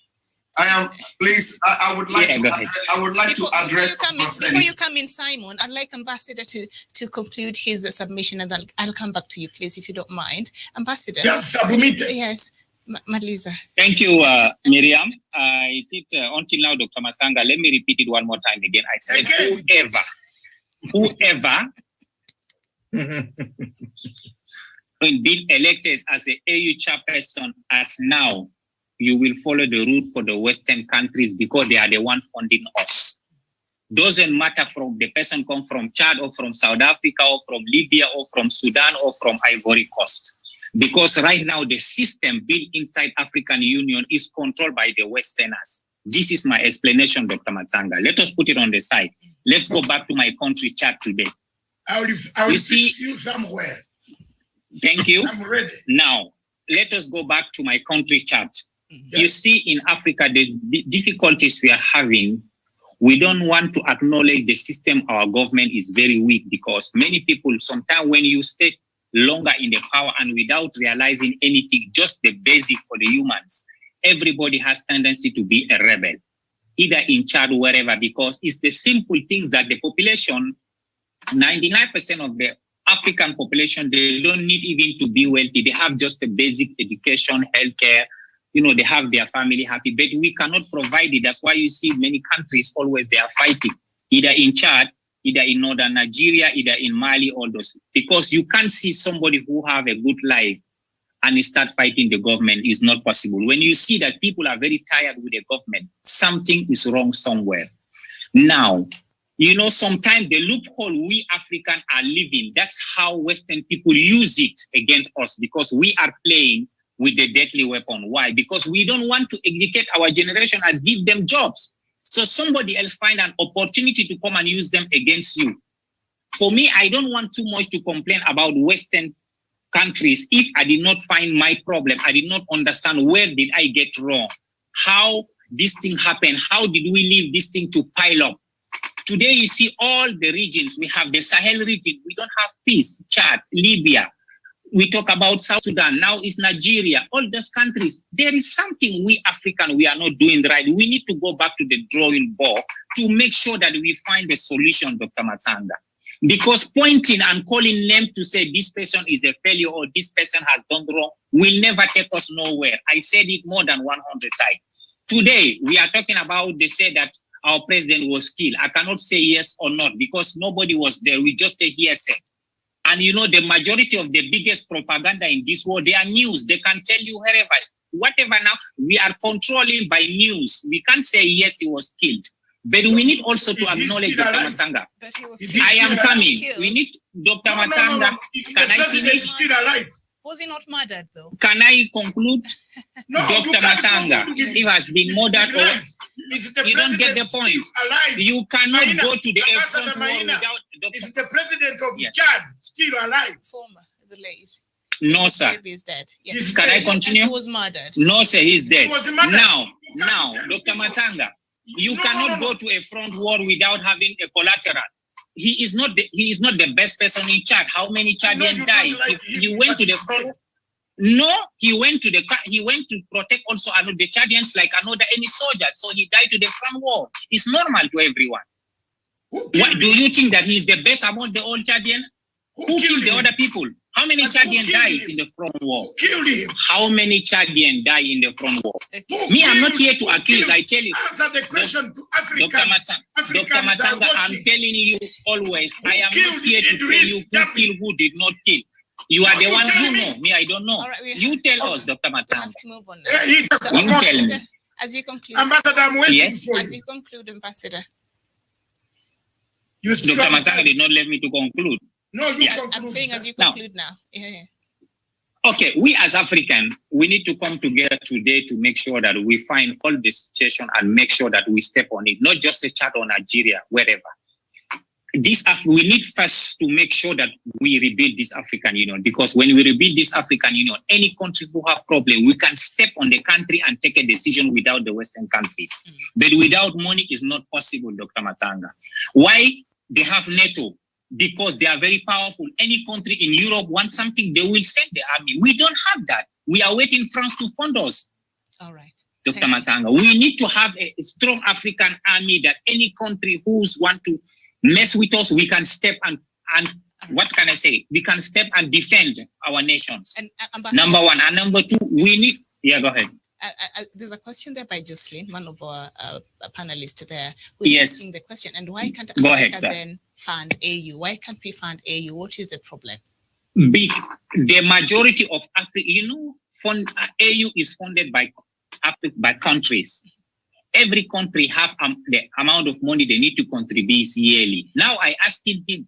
I am. Please, I would like to address. Before you come in, Simon, I'd like Ambassador to conclude his submission, and I'll come back to you, please, if you don't mind. Ambassador. Yes, submit. Yes, Maliza. Thank you, Miriam. I did until now, Dr. Masanga. Let me repeat it one more time again. I said, whoever been elected as an AU chairperson as now, you will follow the route for the Western countries because they are the one funding us. Doesn't matter from the person come from Chad or from South Africa or from Libya or from Sudan or from Ivory Coast. Because right now the system built inside African Union is controlled by the Westerners. This is my explanation, Dr. Matsanga. Let us put it on the side. Let's go back to my country chart today. I will see you somewhere. Thank you. I'm ready. Now, let us go back to my country chart. You see, in Africa, the difficulties we are having, we don't want to acknowledge the system. Our government is very weak because many people, sometimes when you stay longer in the power and without realizing anything, just the basic for the humans, everybody has tendency to be a rebel, either in Chad or wherever, because it's the simple things that the population, 99% of the African population, they don't need even to be wealthy. They have just a basic education, healthcare. They have their family happy, but we cannot provide it. That's why you see many countries always they are fighting, either in Chad, either in northern Nigeria, either in Mali, all those. Because you can't see somebody who have a good life and start fighting the government is not possible. When you see that people are very tired with the government, something is wrong somewhere. Now, sometimes the loophole we Africans are living, that's how Western people use it against us because we are playing with the deadly weapon. Why? Because we don't want to educate our generation and give them jobs. So somebody else find an opportunity to come and use them against you. For me, I don't want too much to complain about Western countries if I did not find my problem. I did not understand where did I get wrong, how this thing happened, how did we leave this thing to pile up. Today, you see all the regions. We have the Sahel region. We don't have peace. Chad, Libya. We talk about South Sudan. Now it's Nigeria. All those countries. There is something we African we are not doing right. We need to go back to the drawing board to make sure that we find a solution, Dr. Matsanga. Because pointing and calling name to say this person is a failure or this person has done wrong will never take us nowhere. I said it more than 100 times. Today, we are talking about, they say that our president was killed. I cannot say yes or not because nobody was there. We just a hearsay. And the majority of the biggest propaganda in this world, they are news. They can tell you whatever now. We are controlling by news. We can't say yes, he was killed. But we need also to acknowledge Dr. Matsanga. I am coming. We need Dr. Matsanga. Can I finish? Still alive. Was he not murdered though? Can I conclude? No, Dr. Matsanga, he has been murdered. You don't get the point. You cannot go to the front wall without Dr. Is the president of Chad still alive? Former, the late. No, sir. Baby is dead. Yes. Can I continue? He was murdered. No, sir, he's dead. Now, Dr. Matsanga. Matsanga, you cannot go to a front wall without having a collateral. He is not the best person in Chad. How many Chadians died? He went to the front. No, he went to protect also the Chadians like any soldier. So he died to the front wall. It's normal to everyone. What do you think that he's the best among the old Chadians? Who killed the other people? How many Chadians died in the front wall? Killed him. How many Chadians died in the front wall? Me, I'm not here to accuse. I tell you. Answer the question to Africans. Dr. Matsanga, I'm telling you always, I am not here to tell you who killed, who did not kill. You are the one who know. Me, I don't know. Right, you tell us, Dr. Matsanga. We have to move on now. You tell me. As you conclude. Ambassador, I'm waiting for you. As you conclude, Ambassador. Dr. Matsanga did not let me to conclude. No, I'm saying as you conclude now. Yeah. Okay, we as Africans, we need to come together today to make sure that we find all the situation and make sure that we step on it, not just a Chad or Nigeria, wherever. we need first to make sure that we rebuild this African Union, because when we rebuild this African Union, any country who have problem, we can step on the country and take a decision without the Western countries. But without money, it's not possible, Dr. Matsanga. Why? They have NATO, because they are very powerful. Any country in Europe wants something, they will send the army. We don't have that. We are waiting France to fund us. All right. Dr. Matsanga, we need to have a strong African army that any country who's want to mess with us, we can step and what can I say? We can step and defend our nations. And, number one. And number two, we need, go ahead. There's a question there by Jocelyn, one of our panelists there, who's asking the question, and why can't Africa then fund AU? Why can't we fund AU? What is the problem? The majority of Africa, AU is funded by countries. Every country have the amount of money they need to contribute yearly. Now I asked him,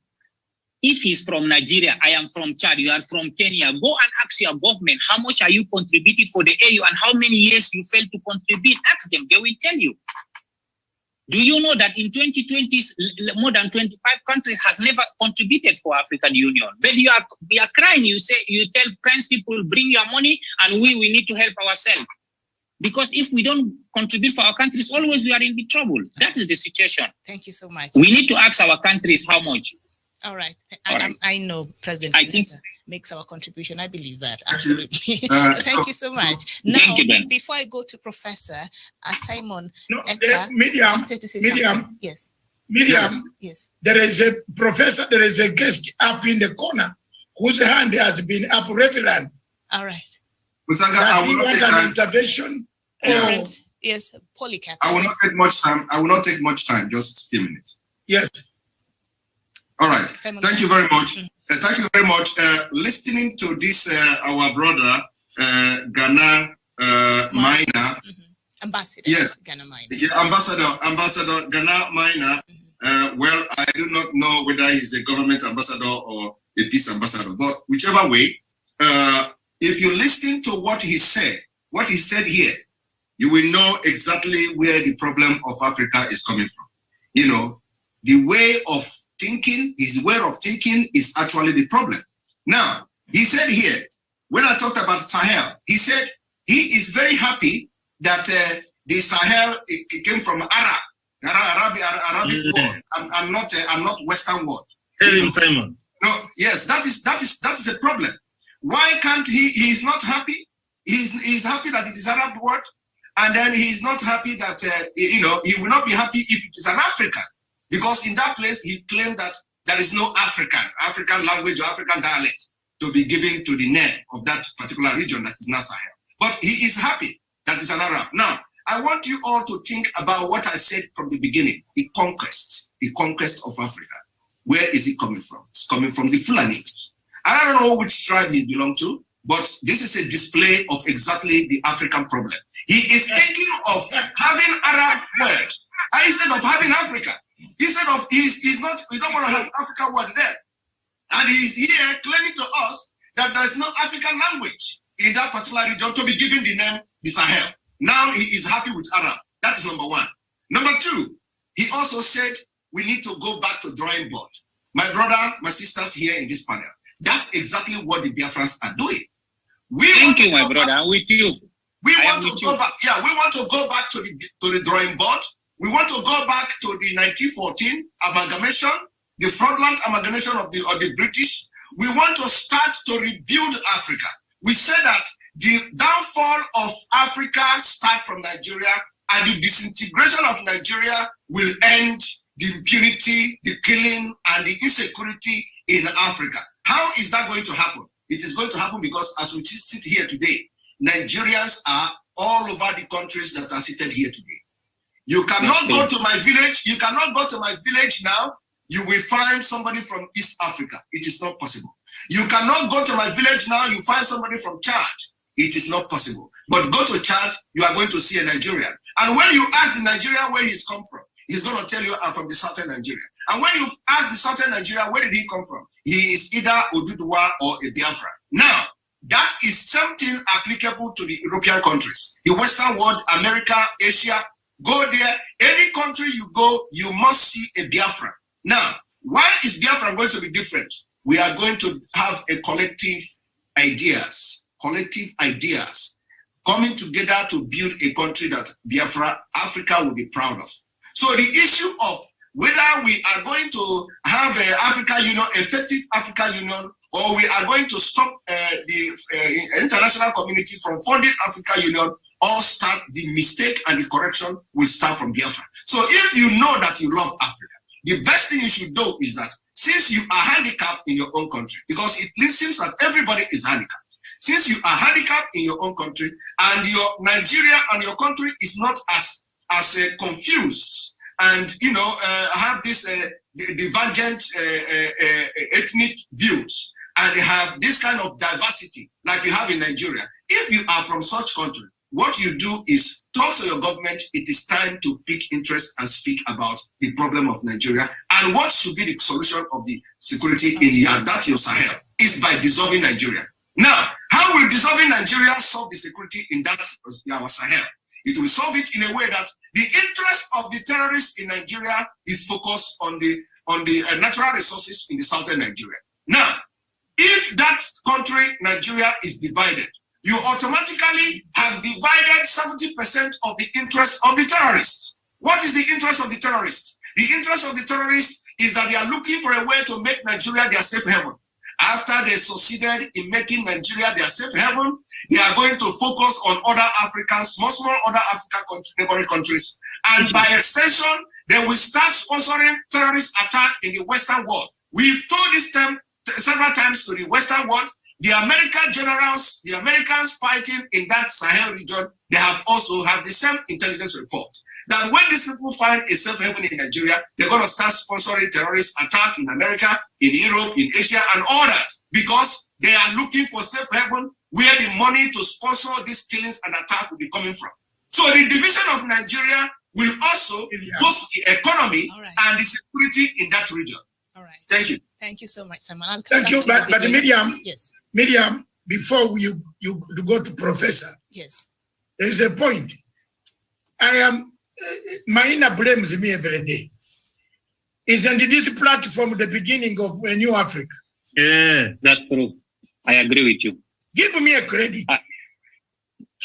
if he's from Nigeria, I am from Chad, you are from Kenya, go and ask your government, how much are you contributing for the AU and how many years you failed to contribute? Ask them, they will tell you. Do you know that in 2020, more than 25 countries has never contributed for African Union? But we are crying, you tell French people, bring your money and we need to help ourselves. Because if we don't contribute for our countries, always we are in big trouble. That is the situation. Thank you so much. We need to ask our countries how much. All right. I know President makes our contribution. I believe that. Absolutely. Thank you so much. Now, before I go to Professor Simon, Miriam, yes. Miriam, yes. There is a professor, there is a guest up in the corner whose hand has been up, Reverend. All right. I will not take time. Intervention. Yes, Polycarp. I will not take much time. I will not take much time. Just a few minutes. Yes. All right. Thank you very much. Thank you very much. Listening to this, our brother Ghana Maina. Ambassador. Yes. Ghana Maina. Yeah, Ambassador Ghana Maina. Well, I do not know whether he's a government ambassador or a peace ambassador, but whichever way. If you listen to what he said here, you will know exactly where the problem of Africa is coming from. You know, the way of thinking, his way of thinking is actually the problem. Now, he said here, when I talked about Sahel, he said he is very happy that the Sahel it came from Arabic world and not Western world. Hey, Simon. No, yes, that is a problem. Why can't he is not happy? He's happy that it is Arab word, and then he's not happy that he will not be happy if it is an African, because in that place he claimed that there is no African language or African dialect to be given to the name of that particular region that is now Sahel. But he is happy that it's an Arab. Now, I want you all to think about what I said from the beginning, the conquest of Africa. Where is it coming from? It's coming from the Fulani. I don't know which tribe he belonged to, but this is a display of exactly the African problem. He is thinking of having Arab word instead of having Africa. Instead of we don't want to have African word there. And he's here claiming to us that there's no African language in that particular region to be given the name the Sahel. Now he is happy with Arab. That is number one. Number two, he also said we need to go back to drawing board. My brother, my sisters here in this panel, that's exactly what the Biafrans are doing. Thank you, my brother. I'm with you. We want to go back. Yeah, we want to go back to the drawing board. We want to go back to the 1914 amalgamation, the fraudulent amalgamation of the British. We want to start to rebuild Africa. We say that the downfall of Africa starts from Nigeria, and the disintegration of Nigeria will end the impunity, the killing, and the insecurity in Africa. How is that going to happen? It is going to happen because as we sit here today, Nigerians are all over the countries that are seated here today. You cannot go to my village. You cannot go to my village now. You will find somebody from East Africa. It is not possible. You cannot go to my village now. You find somebody from Chad. It is not possible. But go to Chad, you are going to see a Nigerian. And when you ask the Nigerian where he's come from, he's going to tell you, I'm from the southern Nigeria. And when you ask the southern Nigeria, where did he come from? He is either Oduduwa or a Biafra. Now, that is something applicable to the European countries. The Western world, America, Asia, go there. Any country you go, you must see a Biafra. Now, Why is Biafra going to be different? We are going to have a collective ideas coming together to build a country that Biafra, Africa will be proud of. So the issue of whether we are going to have an Africa Union, effective Africa Union, or we are going to stop the international community from funding Africa Union, all start the mistake and the correction will start from Biafra. So if you know that you love Africa, the best thing you should do is that since you are handicapped in your own country, because it seems that everybody is handicapped, since you are handicapped in your own country and your Nigeria and your country is not as confused and have this divergent ethnic views and have this kind of diversity like you have in Nigeria, if you are from such country, what you do is talk to your government. It is time to pick interest and speak about the problem of Nigeria and what should be the solution of the security in your Sahel is by dissolving Nigeria. Now, how will dissolving Nigeria solve the security in our Sahel? It will solve it in a way that the interest of the terrorists in Nigeria is focused on the natural resources in the southern Nigeria. Now, if that country, Nigeria, is divided, you automatically have divided 70% of the interest of the terrorists. What is the interest of the terrorists? The interest of the terrorists is that they are looking for a way to make Nigeria their safe haven. After they succeeded in making Nigeria their safe haven, they are going to focus on other Africans, small other African neighboring countries. And by extension, they will start sponsoring terrorist attack in the Western world. We've told this term several times to the Western world. The American generals, the Americans fighting in that Sahel region, they have also have the same intelligence report that when these people find a safe haven in Nigeria, they're going to start sponsoring terrorist attack in America, in Europe, in Asia, and all that, because they are looking for safe haven where the money to sponsor these killings and attack will be coming from. So the division of Nigeria will also boost the economy and the security in that region. All right. Thank you. Thank you so much, Simon. Thank you. But Miriam, yes. Miriam, before you go to Professor, yes, there is a point. Maina blames me every day. Isn't this platform the beginning of a new Africa? Yeah, that's true. I agree with you. Give me a credit.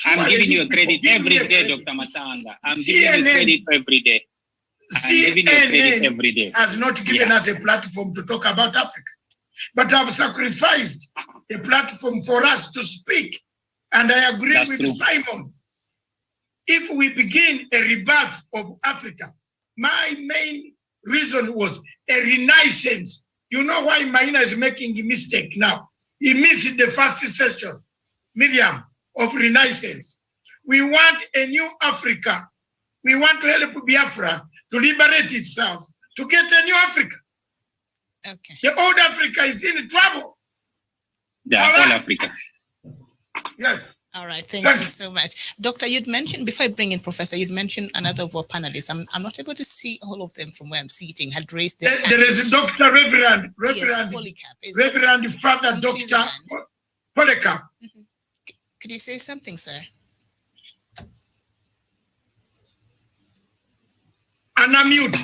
I'm giving you a credit every day, Dr. Matsanga. I'm giving you credit every day. I'm giving you credit every day. Has not given us a platform to talk about Africa, but have sacrificed a platform for us to speak. And I agree with Simon. If we begin a rebirth of Africa, my main reason was a renaissance. You know why Maina is making a mistake now? He missed the first session, Miriam, of renaissance. We want a new Africa. We want to help Biafra to liberate itself, to get a new Africa. Okay. The old Africa is in trouble. Yeah, all Africa. Yes. All right, thank you so much. Doctor, you'd mentioned, before I bring in Professor, you'd mentioned another of our panelists. I'm not able to see all of them from where I'm sitting, had raised their hand. There is Dr. Reverend Father Dr. Polycarp. Mm-hmm. Could you say something, sir? Unmute.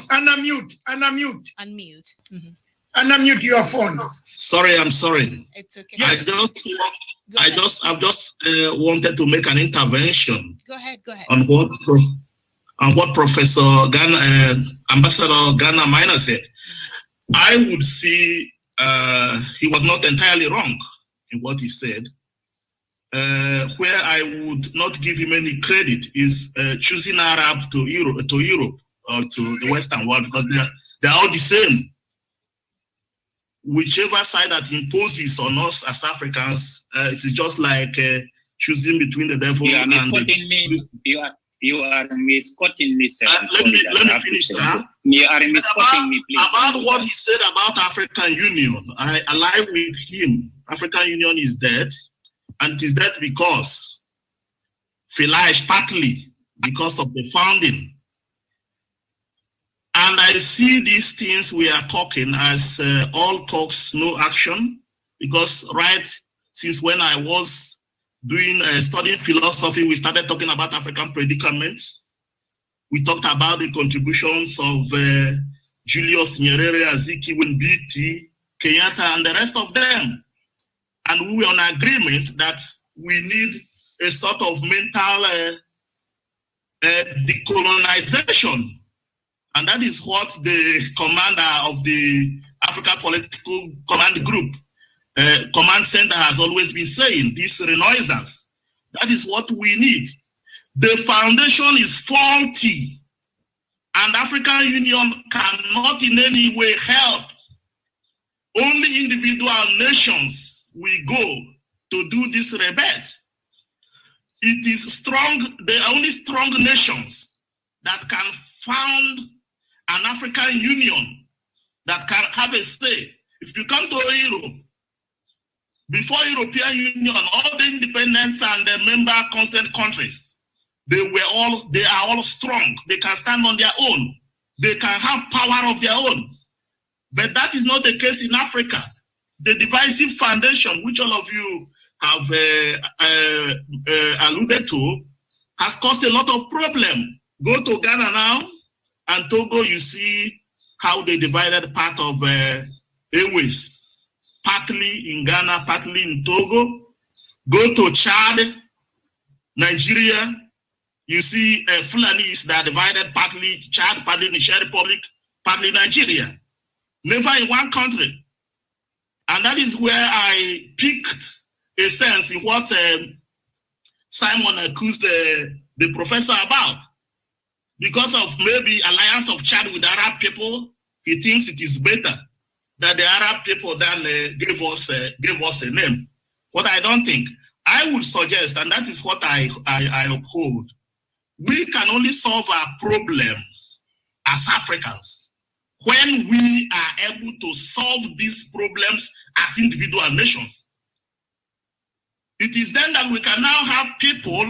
Mm-hmm. Unmute your phone. Sorry, I'm sorry. It's okay. I've just wanted to make an intervention. Go ahead. On what Professor Ambassador Ghana Minor said. I would see he was not entirely wrong in what he said. Where I would not give him any credit is choosing Arab to Europe or to the Western world, because they're all the same. Whichever side that imposes on us as Africans, it is just like choosing between the devil and You are misquoting me, sir. Let me finish that. You are misquoting me, please. About what he said about African Union, I align with him. African Union is dead, and it is dead because partly because of the founding. And I see these things we are talking as all talks, no action, because right since when I was studying philosophy, we started talking about African predicaments. We talked about the contributions of Julius Nyerere, Azikiwe, BT, Kenyatta, and the rest of them. And we were on agreement that we need a sort of mental decolonization. And that is what the commander of the Africa Political Command Group, Command Center has always been saying, this renaissance. That is what we need. The foundation is faulty, and African Union cannot in any way help. Only individual nations will go to do this rebate. It is strong, the only strong nations that can found an African Union that can have a say. If you come to Europe, before European Union, all the independents and the member constant countries, they are all strong. They can stand on their own. They can have power of their own. But that is not the case in Africa. The divisive foundation, which all of you have alluded to, has caused a lot of problem. Go to Ghana now and Togo, you see how they divided part of airways, partly in Ghana, partly in Togo. Go to Chad, Nigeria, you see Fulanis that divided partly Chad, partly Niger Republic, partly Nigeria. Never in one country. And that is where I picked a sense in what Simon accused the professor about. Because of maybe alliance of Chad with Arab people, he thinks it is better that the Arab people then gave us a name. What I don't think. I would suggest, and that is what I uphold, we can only solve our problems as Africans when we are able to solve these problems as individual nations. It is then that we can now have people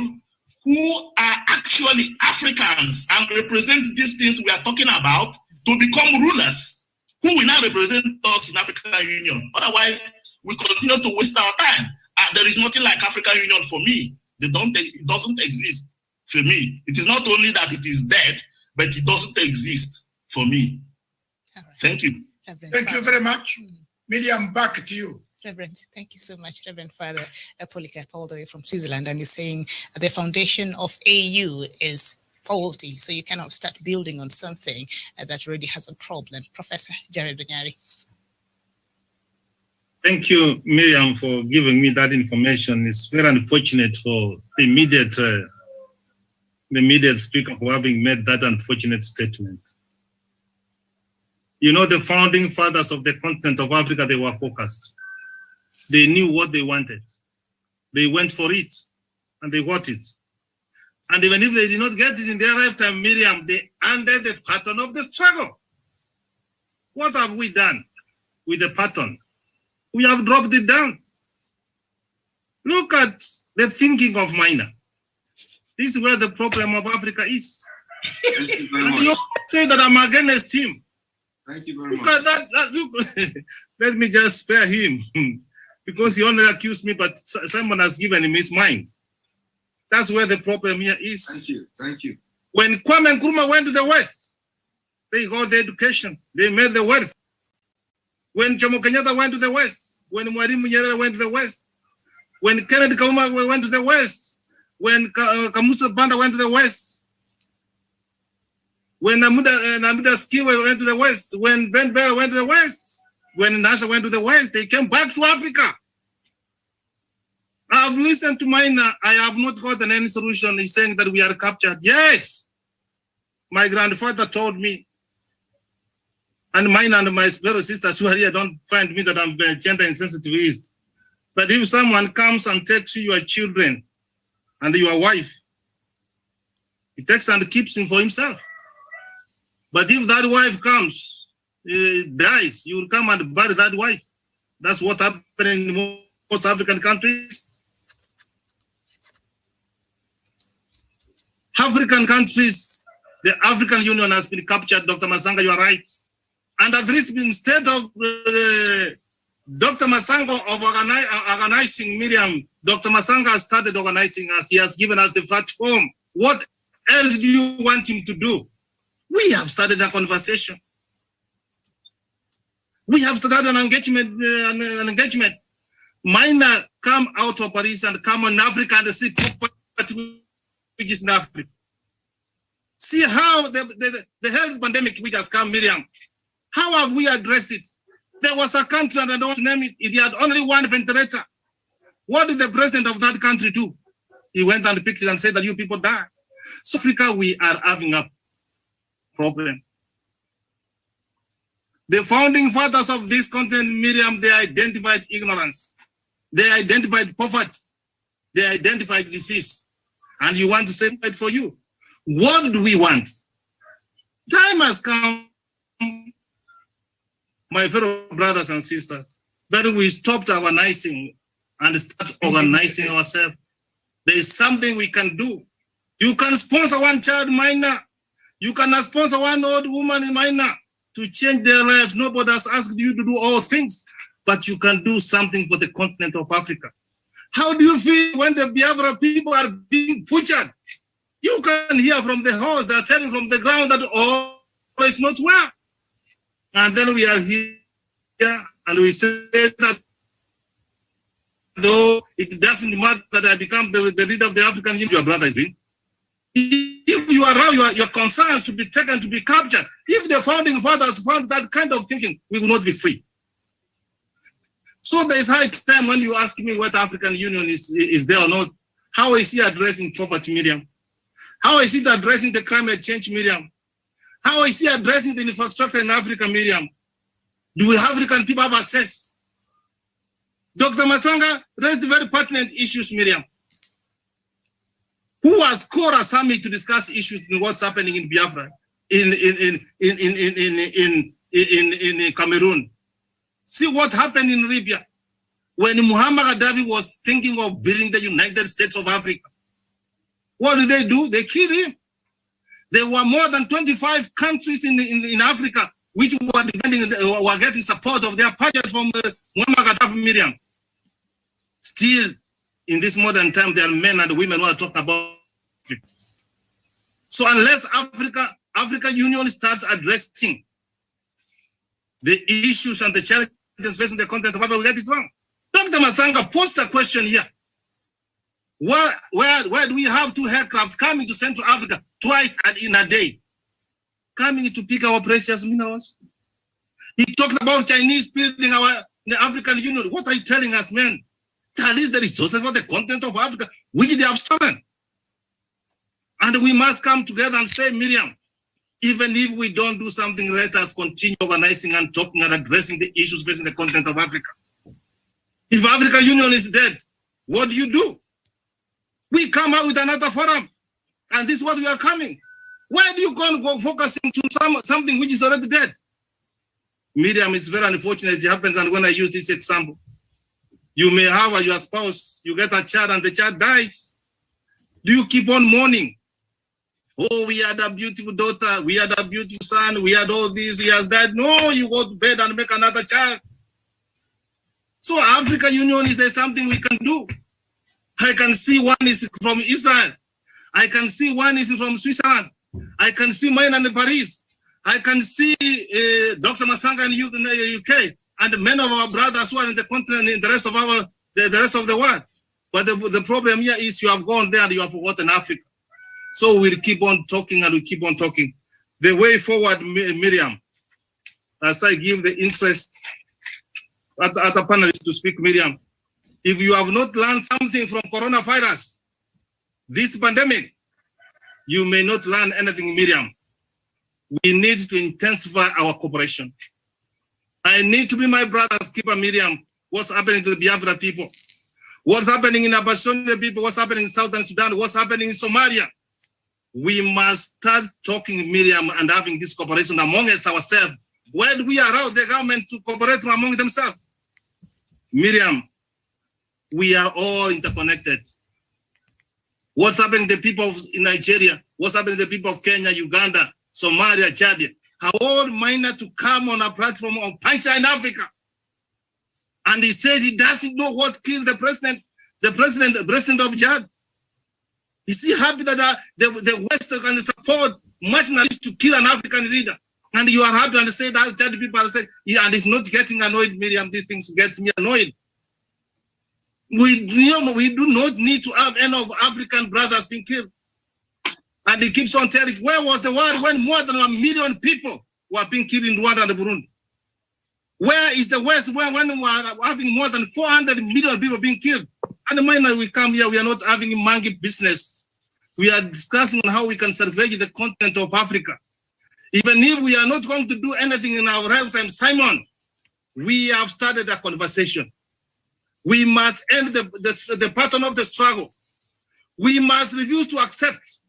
who are actually Africans and represent these things we are talking about to become rulers who will now represent us in African Union. Otherwise, we continue to waste our time. There is nothing like African Union for me. It doesn't exist for me. It is not only that it is dead, but it doesn't exist for me. Right. Thank you. Thank you very much. Miriam, back to you. Reverend, thank you so much, Reverend Father Polycarp, all the way from Switzerland, and he's saying the foundation of AU is faulty, so you cannot start building on something that already has a problem. Professor Jared Onyari. Thank you, Miriam, for giving me that information. It's very unfortunate for the immediate speaker for having made that unfortunate statement. You know, the founding fathers of the continent of Africa, they were focused. They knew what they wanted. They went for it, and they got it. And even if they did not get it in their lifetime, Miriam, they ended the pattern of the struggle. What have we done with the pattern? We have dropped it down. Look at the thinking of Minor. This is where the problem of Africa is. Thank you very much. You say that I'm against him. Thank you very much. much. Look, let me just spare him because he only accused me, but someone has given him his mind. That's where the problem here is. Thank you. Thank you. When Kwame Nkrumah went to the West, they got the education. They made the wealth. When Jomo Kenyatta went to the West, when Mwalimu Nyerere went to the West, when Kennedy Kauma went to the West, when Kamusa Banda went to the West, when Namuda Skiwe went to the West, when Ben Bell went to the West, when NASA went to the West, they came back to Africa. I've listened to Minor. I have not gotten any solution. He's saying that we are captured. Yes, my grandfather told me, and mine and my fellow sisters who are here don't find me that I'm gender insensitive. But if someone comes and takes you your children and your wife, he takes and keeps him for himself. But if that wife comes, dies, you will come and bury that wife. That's what happened in most African countries. African countries, the African Union has been captured. Dr. Masanga, you are right. And at least instead of Dr. Masanga of organizing Miriam, Dr. Masanga has started organizing us. He has given us the platform. What else do you want him to do? We have started a conversation. We have started an engagement. Minor come out of Paris and come on Africa and see poverty which is in Africa. See how the health pandemic which has come, Miriam. How have we addressed it? There was a country, and I don't name it, it had only one ventilator. What did the president of that country do? He went and picked it and said that you people die. So Africa, we are having a problem. The founding fathers of this continent, Miriam, they identified ignorance. They identified poverty. They identified disease. And you want to say it for you. What do we want? Time has come, my fellow brothers and sisters, that we stopped organizing and start organizing ourselves. There is something we can do. You can sponsor one child minor. You can sponsor one old woman minor to change their lives. Nobody has asked you to do all things, but you can do something for the continent of Africa. How do you feel when the Biafra people are being butchered? You can hear from the house, they're telling from the ground that, oh, it's not well. And then we are here and we say that, no, it doesn't matter that I become the leader of the African Union, your brother is doing. If you allow your concerns to be taken, to be captured, if the founding fathers found that kind of thinking, we will not be free. So there is high time when you ask me whether African Union is there or not. How is he addressing poverty, Miriam? How is he addressing the climate change, Miriam? How is he addressing the infrastructure in Africa, Miriam? Do we African people have access? Dr. Masanga raised very pertinent issues, Miriam. Who has called a summit to discuss issues in what's happening in Biafra, in Cameroon? See what happened in Libya when Muammar Gaddafi was thinking of building the United States of Africa. What did they do? They killed him. There were more than 25 countries in Africa which were getting support of their budget from Muammar Gaddafi, Miriam. Still, in this modern time, there are men and women who are talking about it. So unless Africa Union starts addressing the issues and the challenges facing the continent of Africa, we'll get it wrong. Dr. Masanga posed a question here. Where do we have two aircraft coming to Central Africa twice in a day, coming to pick our precious minerals? He talked about Chinese building the African Union. What are you telling us, man? That is the resources for the continent of Africa, which they have stolen. And we must come together and say, Miriam, even if we don't do something, let us continue organizing and talking and addressing the issues facing the continent of Africa. If African Union is dead, what do you do? We come out with another forum, and this is what we are coming. Why do you go focusing to something which is already dead? Miriam, it's very unfortunate it happens, and when I use this example, you may have your spouse, you get a child, and the child dies. Do you keep on mourning? Oh, we had a beautiful daughter, we had a beautiful son, we had all this, he has died. No, you go to bed and make another child. So African Union, is there something we can do? I can see one is from Israel. I can see one is from Switzerland. I can see mine in Paris. I can see Dr. Masanga in the UK, and many of our brothers who are in the continent, in the rest of the world. But the problem here is you have gone there and you have forgotten Africa. So we'll keep on talking and we keep on talking. The way forward, Miriam, as I give the interest as a panelist to speak, Miriam, if you have not learned something from coronavirus, this pandemic, you may not learn anything, Miriam. We need to intensify our cooperation. I need to be my brother's keeper, Miriam. What's happening to the Biafra people? What's happening in Ambazonia people? What's happening in Southern Sudan? What's happening in Somalia? We must start talking, Miriam, and having this cooperation among us ourselves. Where do we allow the government to cooperate among themselves? Miriam, we are all interconnected. What's happening to the people in Nigeria? What's happening to the people of Kenya, Uganda, Somalia, Chad? Are all minor to come on a platform of Punchline Africa. And he said he doesn't know what killed the president of Chad. Is he happy that the West can support nationalists to kill an African leader? And you are happy and say that, tell people, say, yeah, and it's not getting annoyed, Miriam, these things get me annoyed. We do not need to have any of African brothers being killed. And he keeps on telling, where was the war when more than 1 million people were being killed in Rwanda and Burundi? Where is the West when we are having more than 400 million people being killed? And the moment we come here, we are not having a monkey business. We are discussing on how we can salvage the continent of Africa. Even if we are not going to do anything in our lifetime, Simon, we have started a conversation. We must end the pattern of the struggle. We must refuse to accept.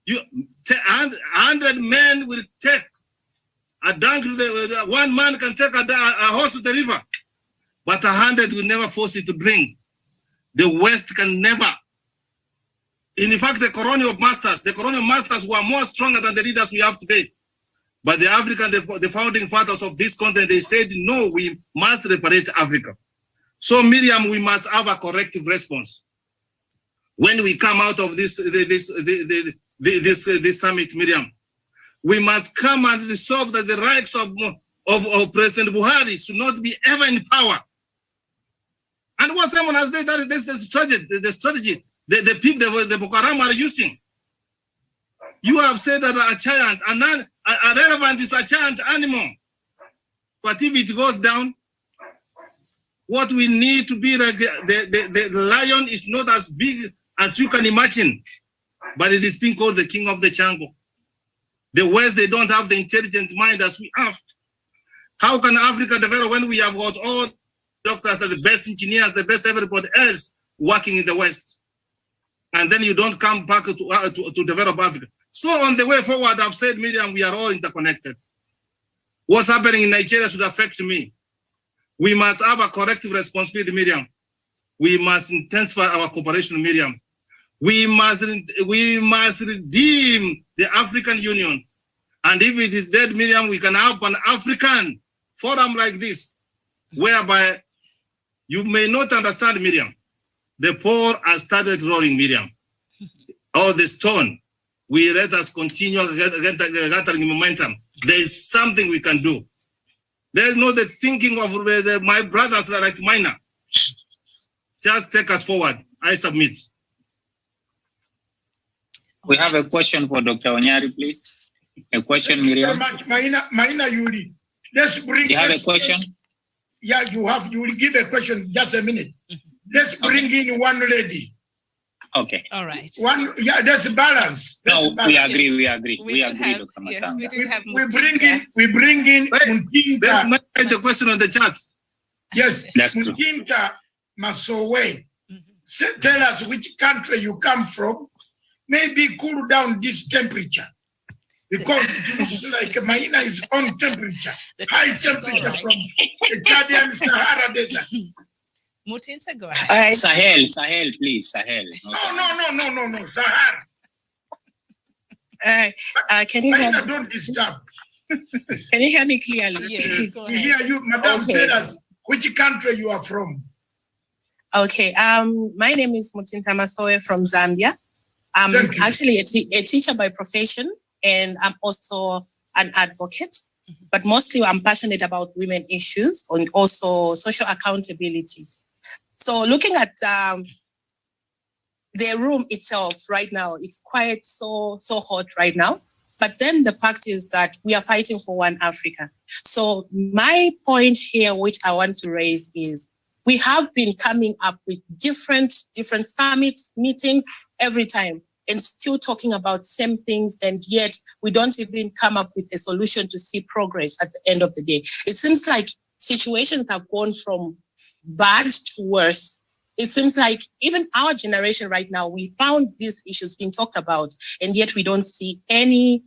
100 men will take a donkey. One man can take a horse to the river, but 100 will never force it to drink. The West can never. In fact, the colonial masters were more stronger than the leaders we have today. But the African, the founding fathers of this continent, they said, no, we must liberate Africa. So, Miriam, we must have a corrective response. When we come out of this summit, Miriam, we must come and resolve that the rights of President Buhari should not be ever in power. And what someone has said, that is the strategy the people, the Boko Haram are using. You have said that a giant, an elephant is a giant animal. But if it goes down, what we need to be like the lion is not as big as you can imagine, but it is being called the king of the jungle. The West, they don't have the intelligent mind as we have. How can Africa develop when we have got all doctors, the best engineers, the best everybody else working in the West? And then you don't come back to develop Africa. So on the way forward, I've said, Miriam, we are all interconnected. What's happening in Nigeria should affect me. We must have a corrective responsibility, Miriam. We must intensify our cooperation, Miriam. We must redeem the African Union. And if it is dead, Miriam, we can have an African forum like this, whereby you may not understand, Miriam. The poor has started rolling, Miriam. Oh, the stone. We let us continue gathering momentum. There is something we can do. There's no the thinking of my brothers like mine. Just take us forward. I submit. We have a question for Dr. Onyari, please. A question, Miriam. Maina Yuli. Let's bring. You have a question? Yeah, you have. You will give a question. Just a minute. Let's bring in one lady. Okay. All right. One. Yeah, there's a balance. We agree. Yes. We agree, Dr. Masanga. Yes, we bring in Mutinta. The question on the chat. Yes, that's Mutinta Masowe. Tell us which country you come from. Maybe cool down this temperature. Because it looks like Maina is on temperature. High temperature from the Chadian Sahara Desert. Mutinta, go ahead. Sahel, please. Sahel. No, Sahara. Can you hear me? Don't disturb. Can you hear me clearly? Yes, we hear you, Madam. Okay. Tell us which country you are from. Okay. My name is Mutinta Masowe from Zambia. I'm actually a teacher by profession, and I'm also an advocate. But mostly I'm passionate about women issues and also social accountability. So looking at the room itself right now, it's quite so hot right now. But then the fact is that we are fighting for one Africa. So my point here, which I want to raise, is we have been coming up with different summits, meetings every time, and still talking about same things, and yet we don't even come up with a solution to see progress at the end of the day. It seems like situations have gone from bad to worse. It seems like even our generation right now, we found these issues being talked about, and yet we don't see any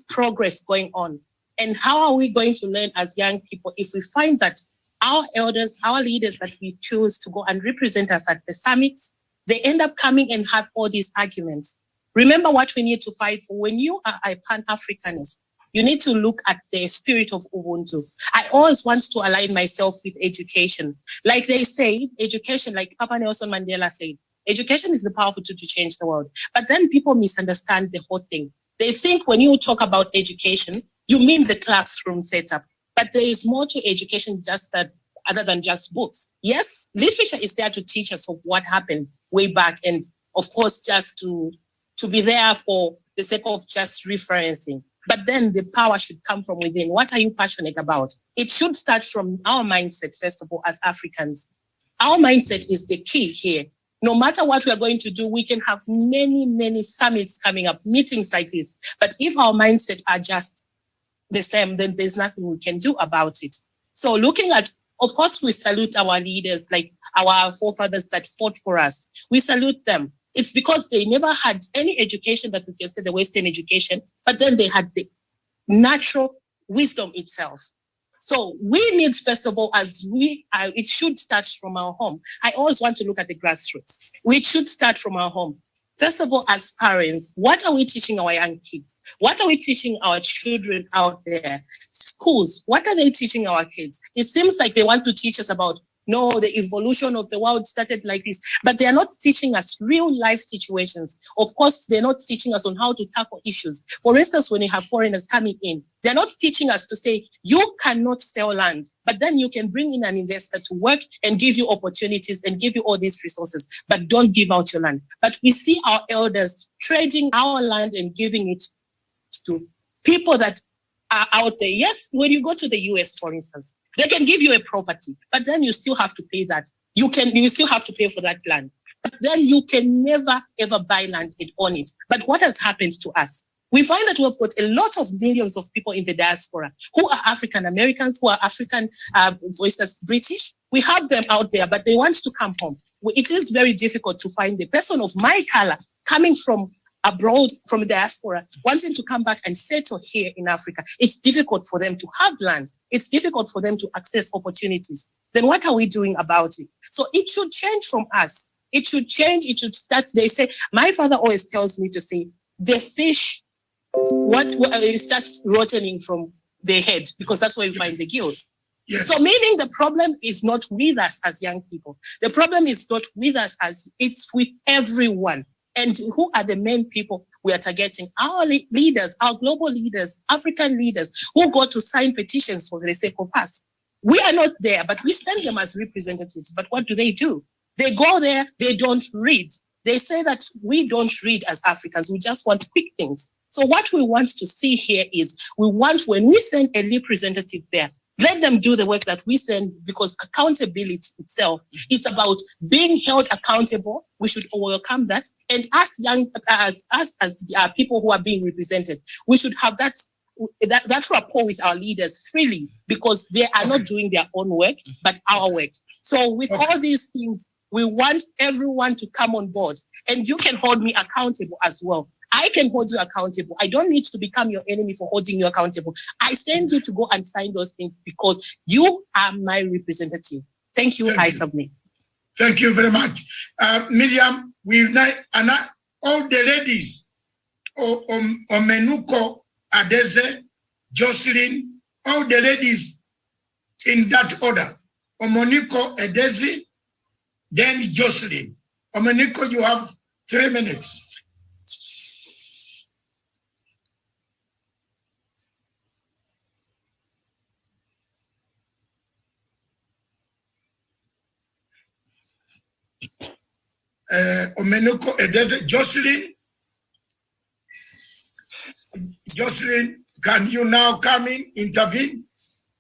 progress going on. And how are we going to learn as young people if we find that our elders, our leaders that we choose to go and represent us at the summits, they end up coming and have all these arguments? Remember what we need to fight for. When you are a Pan-Africanist, you need to look at the spirit of Ubuntu. I always want to align myself with education. Like they say, education, like Papa Nelson Mandela said, education is the powerful tool to change the world. But then people misunderstand the whole thing. They think when you talk about education, you mean the classroom setup. But there is more to education just that, other than just books. Yes, literature is there to teach us of what happened way back, and of course, just to be there for the sake of just referencing. But then the power should come from within. What are you passionate about? It should start from our mindset, first of all, as Africans. Our mindset is the key here. No matter what we are going to do, we can have many, many summits coming up, meetings like this. But if our mindset are just the same, then there's nothing we can do about it. So looking at, of course, we salute our leaders, like our forefathers that fought for us. We salute them. It's because they never had any education that we can say the Western education, but then they had the natural wisdom itself. So we need, first of all, it should start from our home. I always want to look at the grassroots. We should start from our home. First of all, as parents, what are we teaching our young kids? What are we teaching our children out there? Schools, what are they teaching our kids? It seems like they want to teach us about, no, the evolution of the world started like this, but they are not teaching us real life situations. Of course, they're not teaching us on how to tackle issues. For instance, when you have foreigners coming in, they're not teaching us to say, you cannot sell land, but then you can bring in an investor to work and give you opportunities and give you all these resources, but don't give out your land. But we see our elders trading our land and giving it to people that are out there. Yes, when you go to the US, for instance, they can give you a property, but then you still have to pay that. You still have to pay for that land. But then you can never, ever buy land and own it. But what has happened to us? We find that we've got a lot of millions of people in the diaspora who are African Americans, who are African, for instance, British. We have them out there, but they want to come home. It is very difficult to find the person of my color coming from abroad, from the diaspora, wanting to come back and settle here in Africa. It's difficult for them to have land. It's difficult for them to access opportunities. Then what are we doing about it? So it should change from us. It should change. It should start. They say, my father always tells me to say, the fish, it starts rotting from their head, because that's where we find the gills. Yes. So meaning the problem is not with us as young people. The problem is not with us as it's with everyone. And who are the main people we are targeting? Our leaders, our global leaders, African leaders who go to sign petitions for the sake of us. We are not there, but we send them as representatives. But what do? They go there, they don't read. They say that we don't read as Africans. We just want quick things. So what we want to see here is when we send a representative there, let them do the work that we send, because accountability itself, it's about being held accountable. We should welcome that. And as people who are being represented, we should have that rapport with our leaders freely, because they are not doing their own work, but our work. So with all these things, we want everyone to come on board, and you can hold me accountable as well. I can hold you accountable. I don't need to become your enemy for holding you accountable. I send you to go and sign those things because you are my representative. Thank you. I submit. Thank you very much. Miriam, all the ladies, Omenuko, Adeze, Jocelyn, all the ladies in that order. Omoniko, Adeze, then Jocelyn. Omeniko, you have 3 minutes. Omeniko, Adeze, Jocelyn, can you now come in, intervene,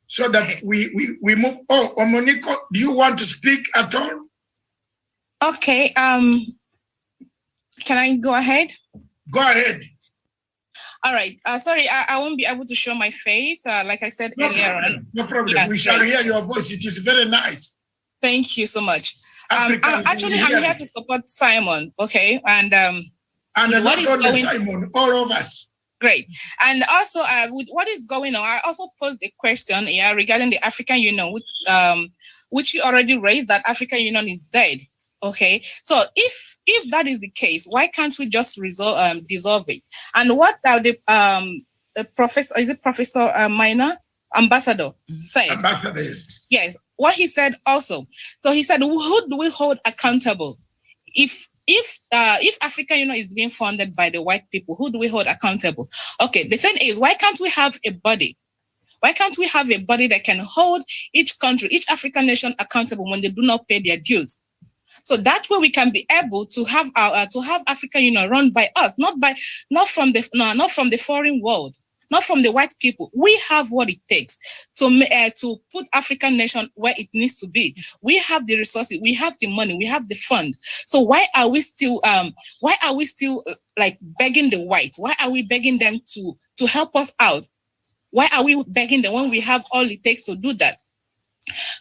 so that we move? Oh, Omeniko, do you want to speak at all? Okay. Can I go ahead? Go ahead. All right. Sorry, I won't be able to show my face. Like I said earlier on. No problem. Yeah, we shall hear your voice. It is very nice. Thank you so much. I'm here to support Simon. Okay, and not only Simon, all of us. Great. And also, with what is going on, I also posed a question regarding the African Union, which you already raised, that African Union is dead. Okay, so if that is the case, why can't we just dissolve it? And what are the professor, is it Professor Minor? Ambassador said. Ambassador. Yes, what he said also. So he said, who do we hold accountable? If if African Union is being funded by the white people, who do we hold accountable? Okay, the thing is, why can't we have a body? Why can't we have a body that can hold each country, each African nation accountable when they do not pay their dues? So that way we can be able to have our African Union run by us, not from the foreign world, not from the white people. We have what it takes to put African nation where it needs to be. We have the resources, we have the money, we have the fund. So why are we still like begging the whites? Why are we begging them to help us out? Why are we begging them when we have all it takes to do that?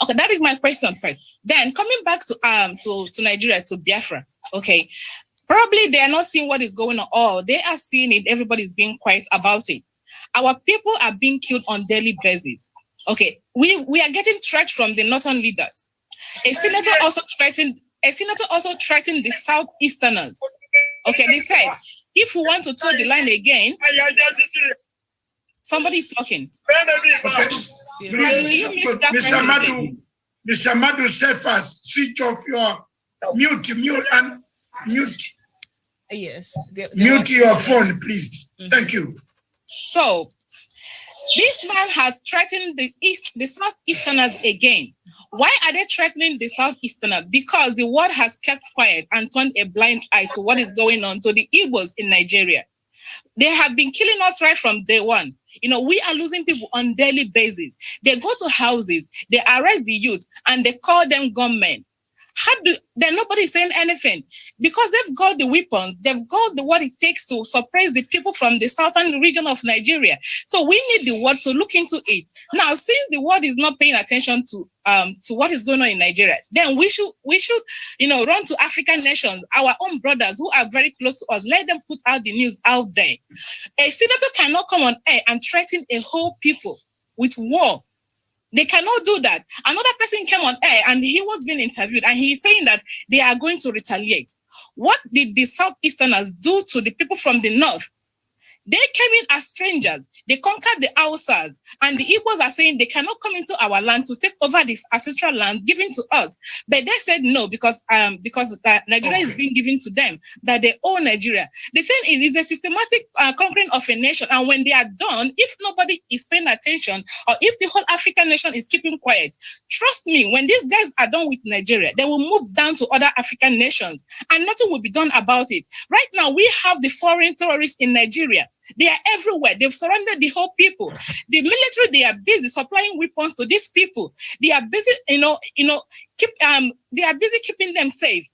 Okay, that is my question first. Then coming back to Nigeria, to Biafra, okay, probably they are not seeing what is going on, or they are seeing it, everybody's being quiet about it. Our people are being killed on daily basis. Okay, we are getting threats from the northern leaders. A senator also threatened the southeasterners. Okay, they said, if we want to toe the line again, somebody's talking. Okay. Mr. Madu, say first, switch off your mute. Yes. Mute your phone, please. Thank you. So, this man has threatened the southeasterners again. Why are they threatening the southeasterners? Because the world has kept quiet and turned a blind eye to what is going on to the Igbos in Nigeria. They have been killing us right from day one. You know, we are losing people on daily basis. They go to houses, they arrest the youth, and they call them gunmen. Then nobody saying anything because they've got the weapons, they've got what it takes to suppress the people from the southern region of Nigeria. So we need the world to look into it. Now, since the world is not paying attention to what is going on in Nigeria, then we should run to African nations, our own brothers who are very close to us. Let them put out the news out there. A senator cannot come on air and threaten a whole people with war. They cannot do that. Another person came on air and he was being interviewed and he's saying that they are going to retaliate. What did the Southeasterners do to the people from the North? They came in as strangers. They conquered the Hausas, and the Igbos are saying they cannot come into our land to take over these ancestral lands given to us. But they said no because Nigeria is being given to them, that they own Nigeria. The thing is, it's a systematic conquering of a nation, and when they are done, if nobody is paying attention, or if the whole African nation is keeping quiet, trust me, when these guys are done with Nigeria, they will move down to other African nations, and nothing will be done about it. Right now, we have the foreign terrorists in Nigeria. They are everywhere. They've surrounded the whole people. The military, they are busy supplying weapons to these people. They are busy, they are busy keeping them safe.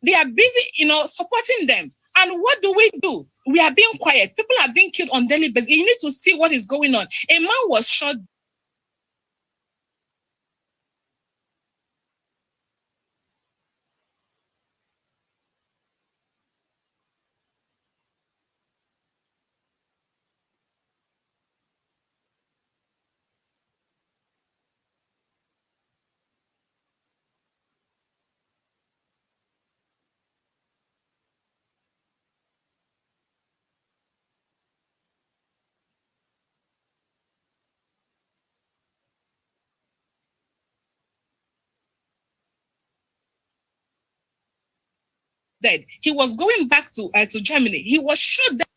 They are busy, supporting them. And what do? We are being quiet. People are being killed on daily basis. You need to see what is going on. A man was shot. Dead. He was going back to Germany. He was shot dead.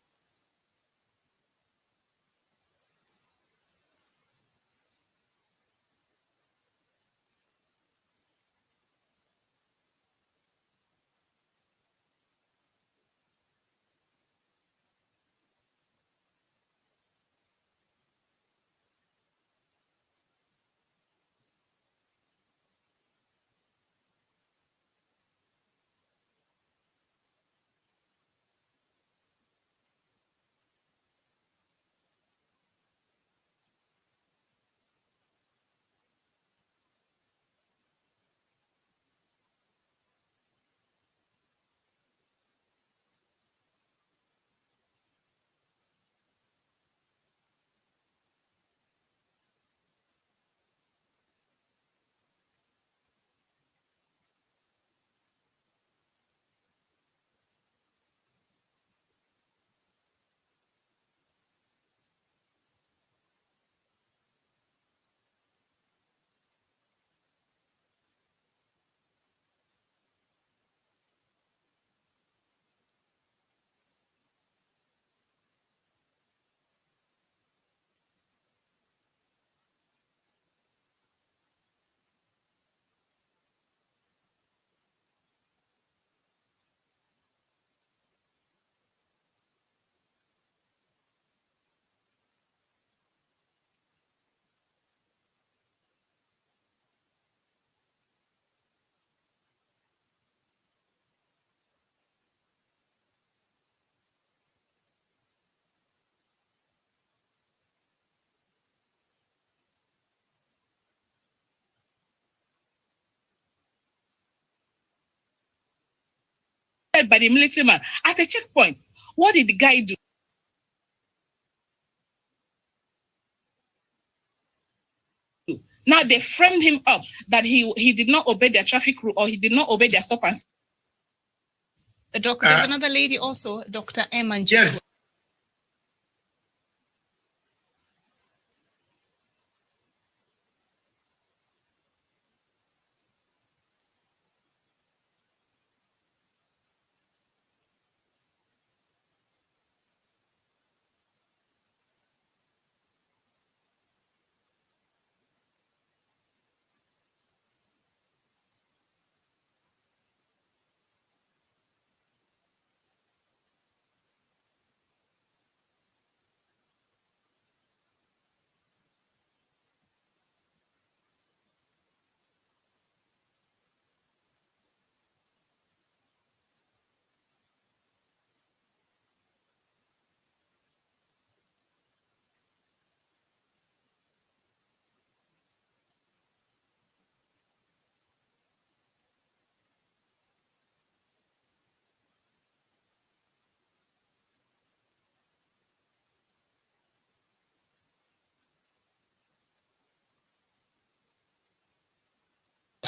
by the military man at a checkpoint. What did the guy do? Now they framed him up that he did not obey their traffic rule, or he did not obey their stop and. There's another lady also, Dr. Emma. Yes.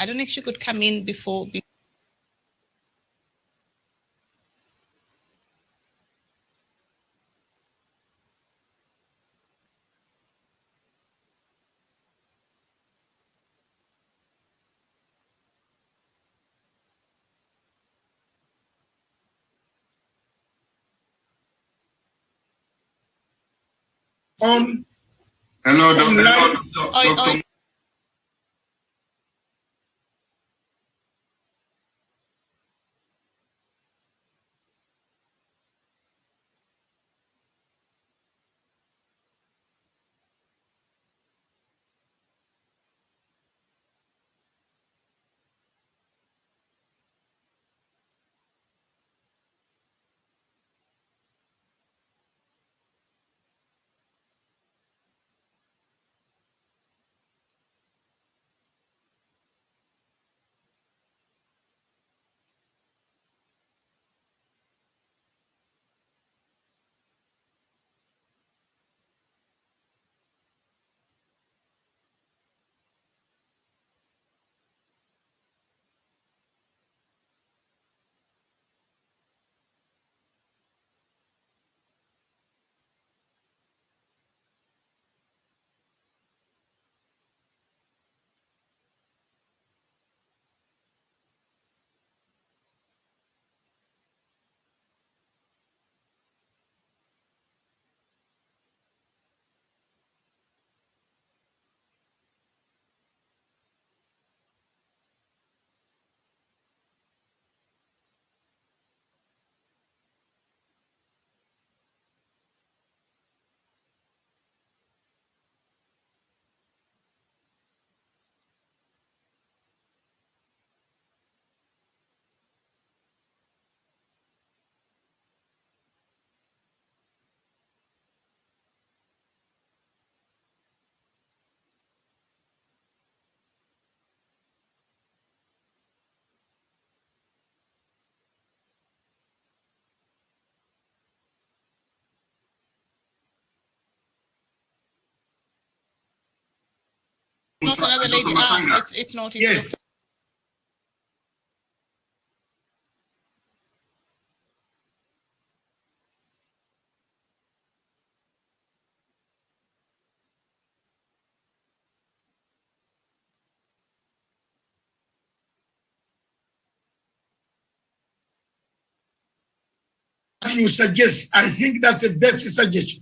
I don't know if she could come in before. Hello, Dr. It's not another lady. It's not. It's yes. You suggest, I think that's the best suggestion.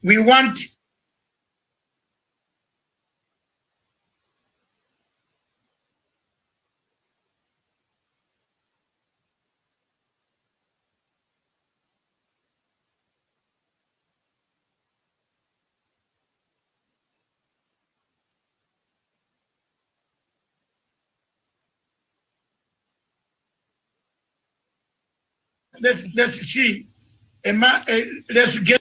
We want let's see. Let's get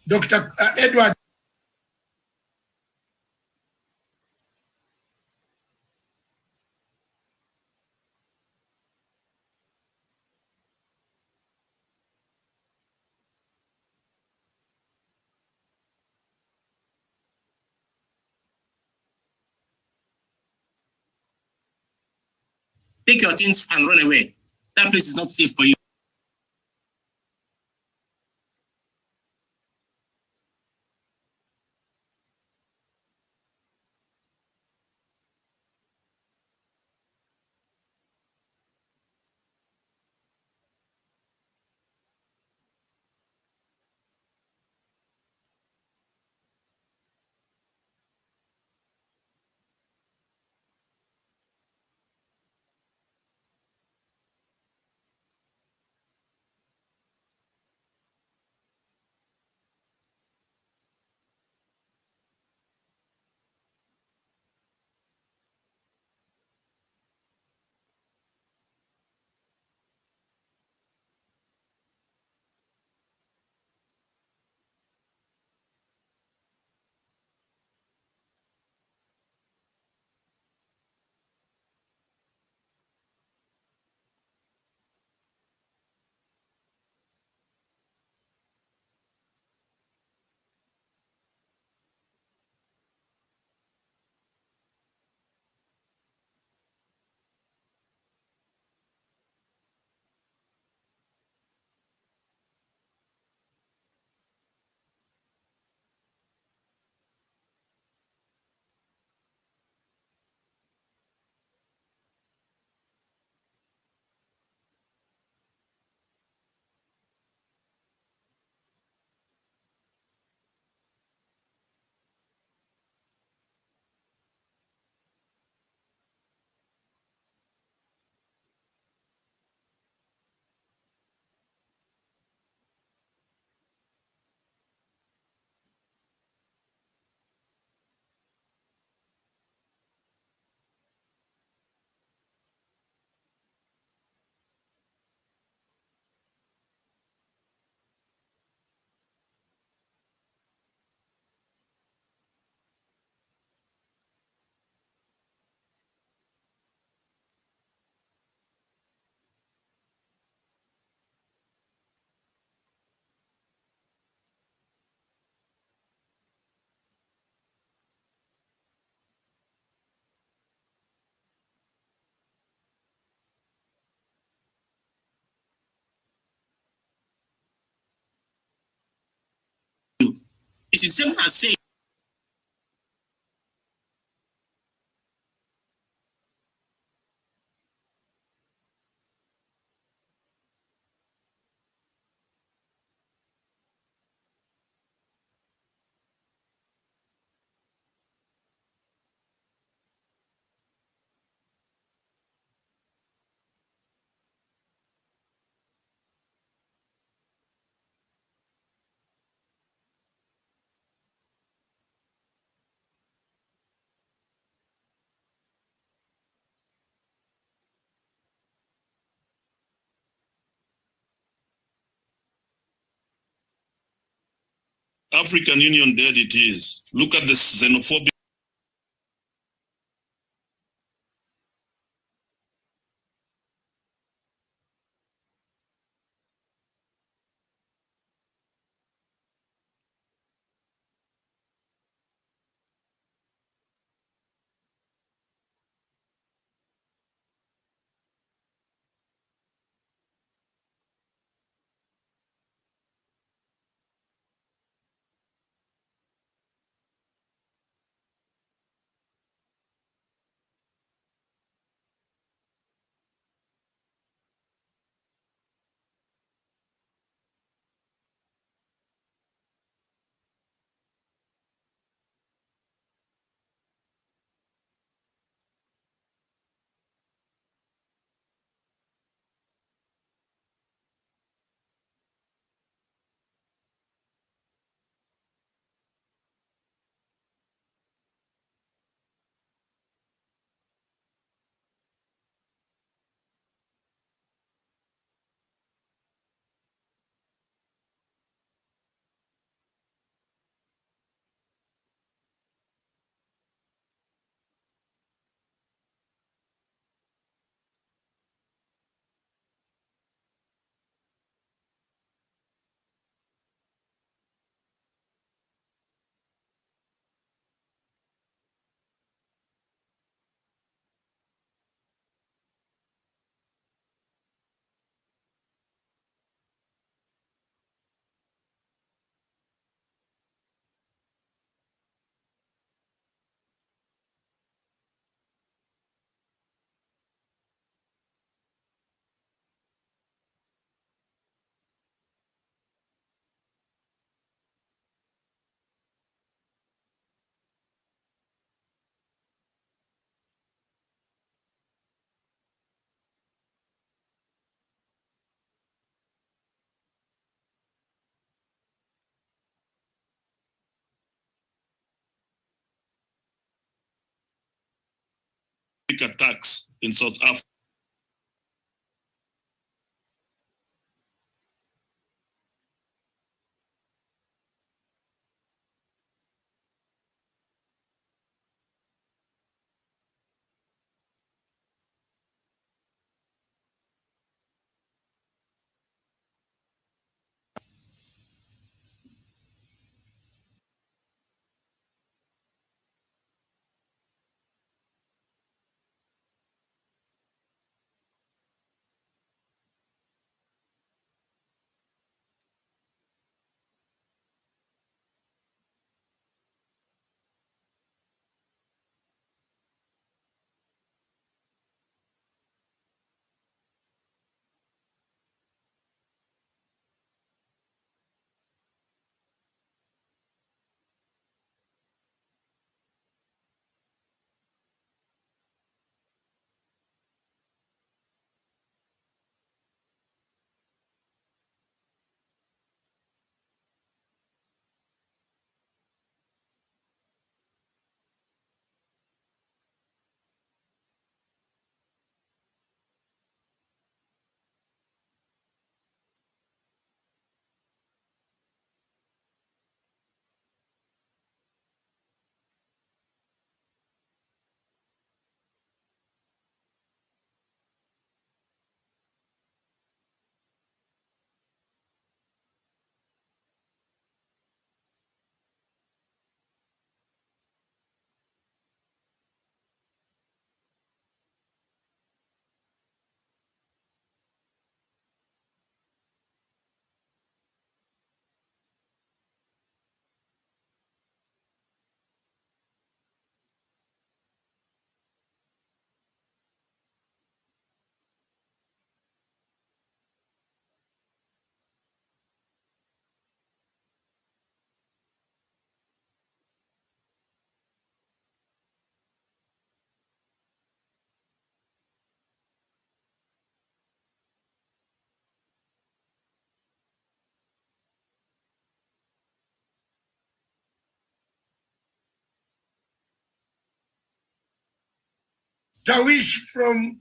Dr. Edward. Take your things and run away. That place is not safe for you. It's the same as saying African Union, there it is. Look at the xenophobic. attacks in South Africa. Tawish from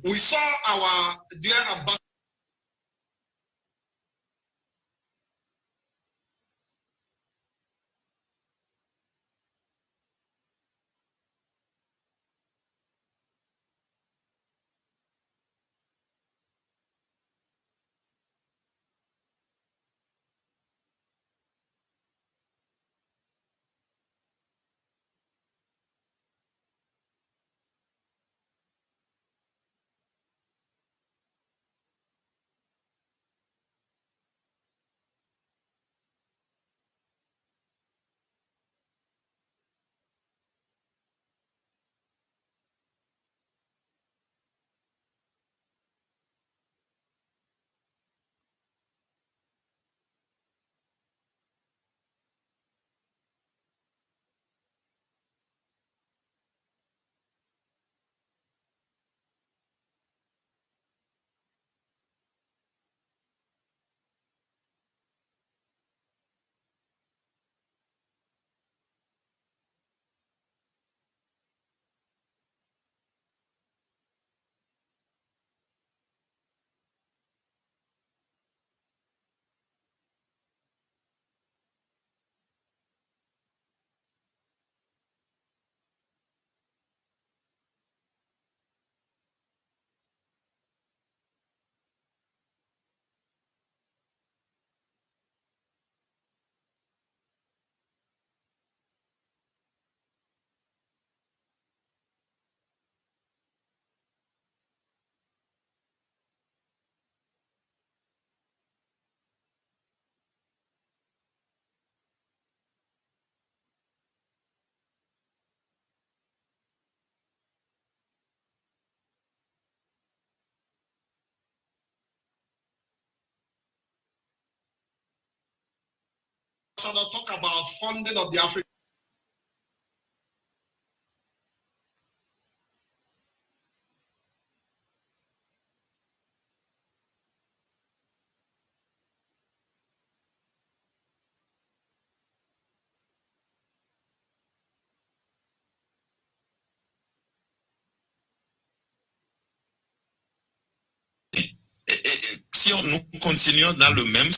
we saw our dear ambassador. Talk about funding of the African. Si nous continuons dans le même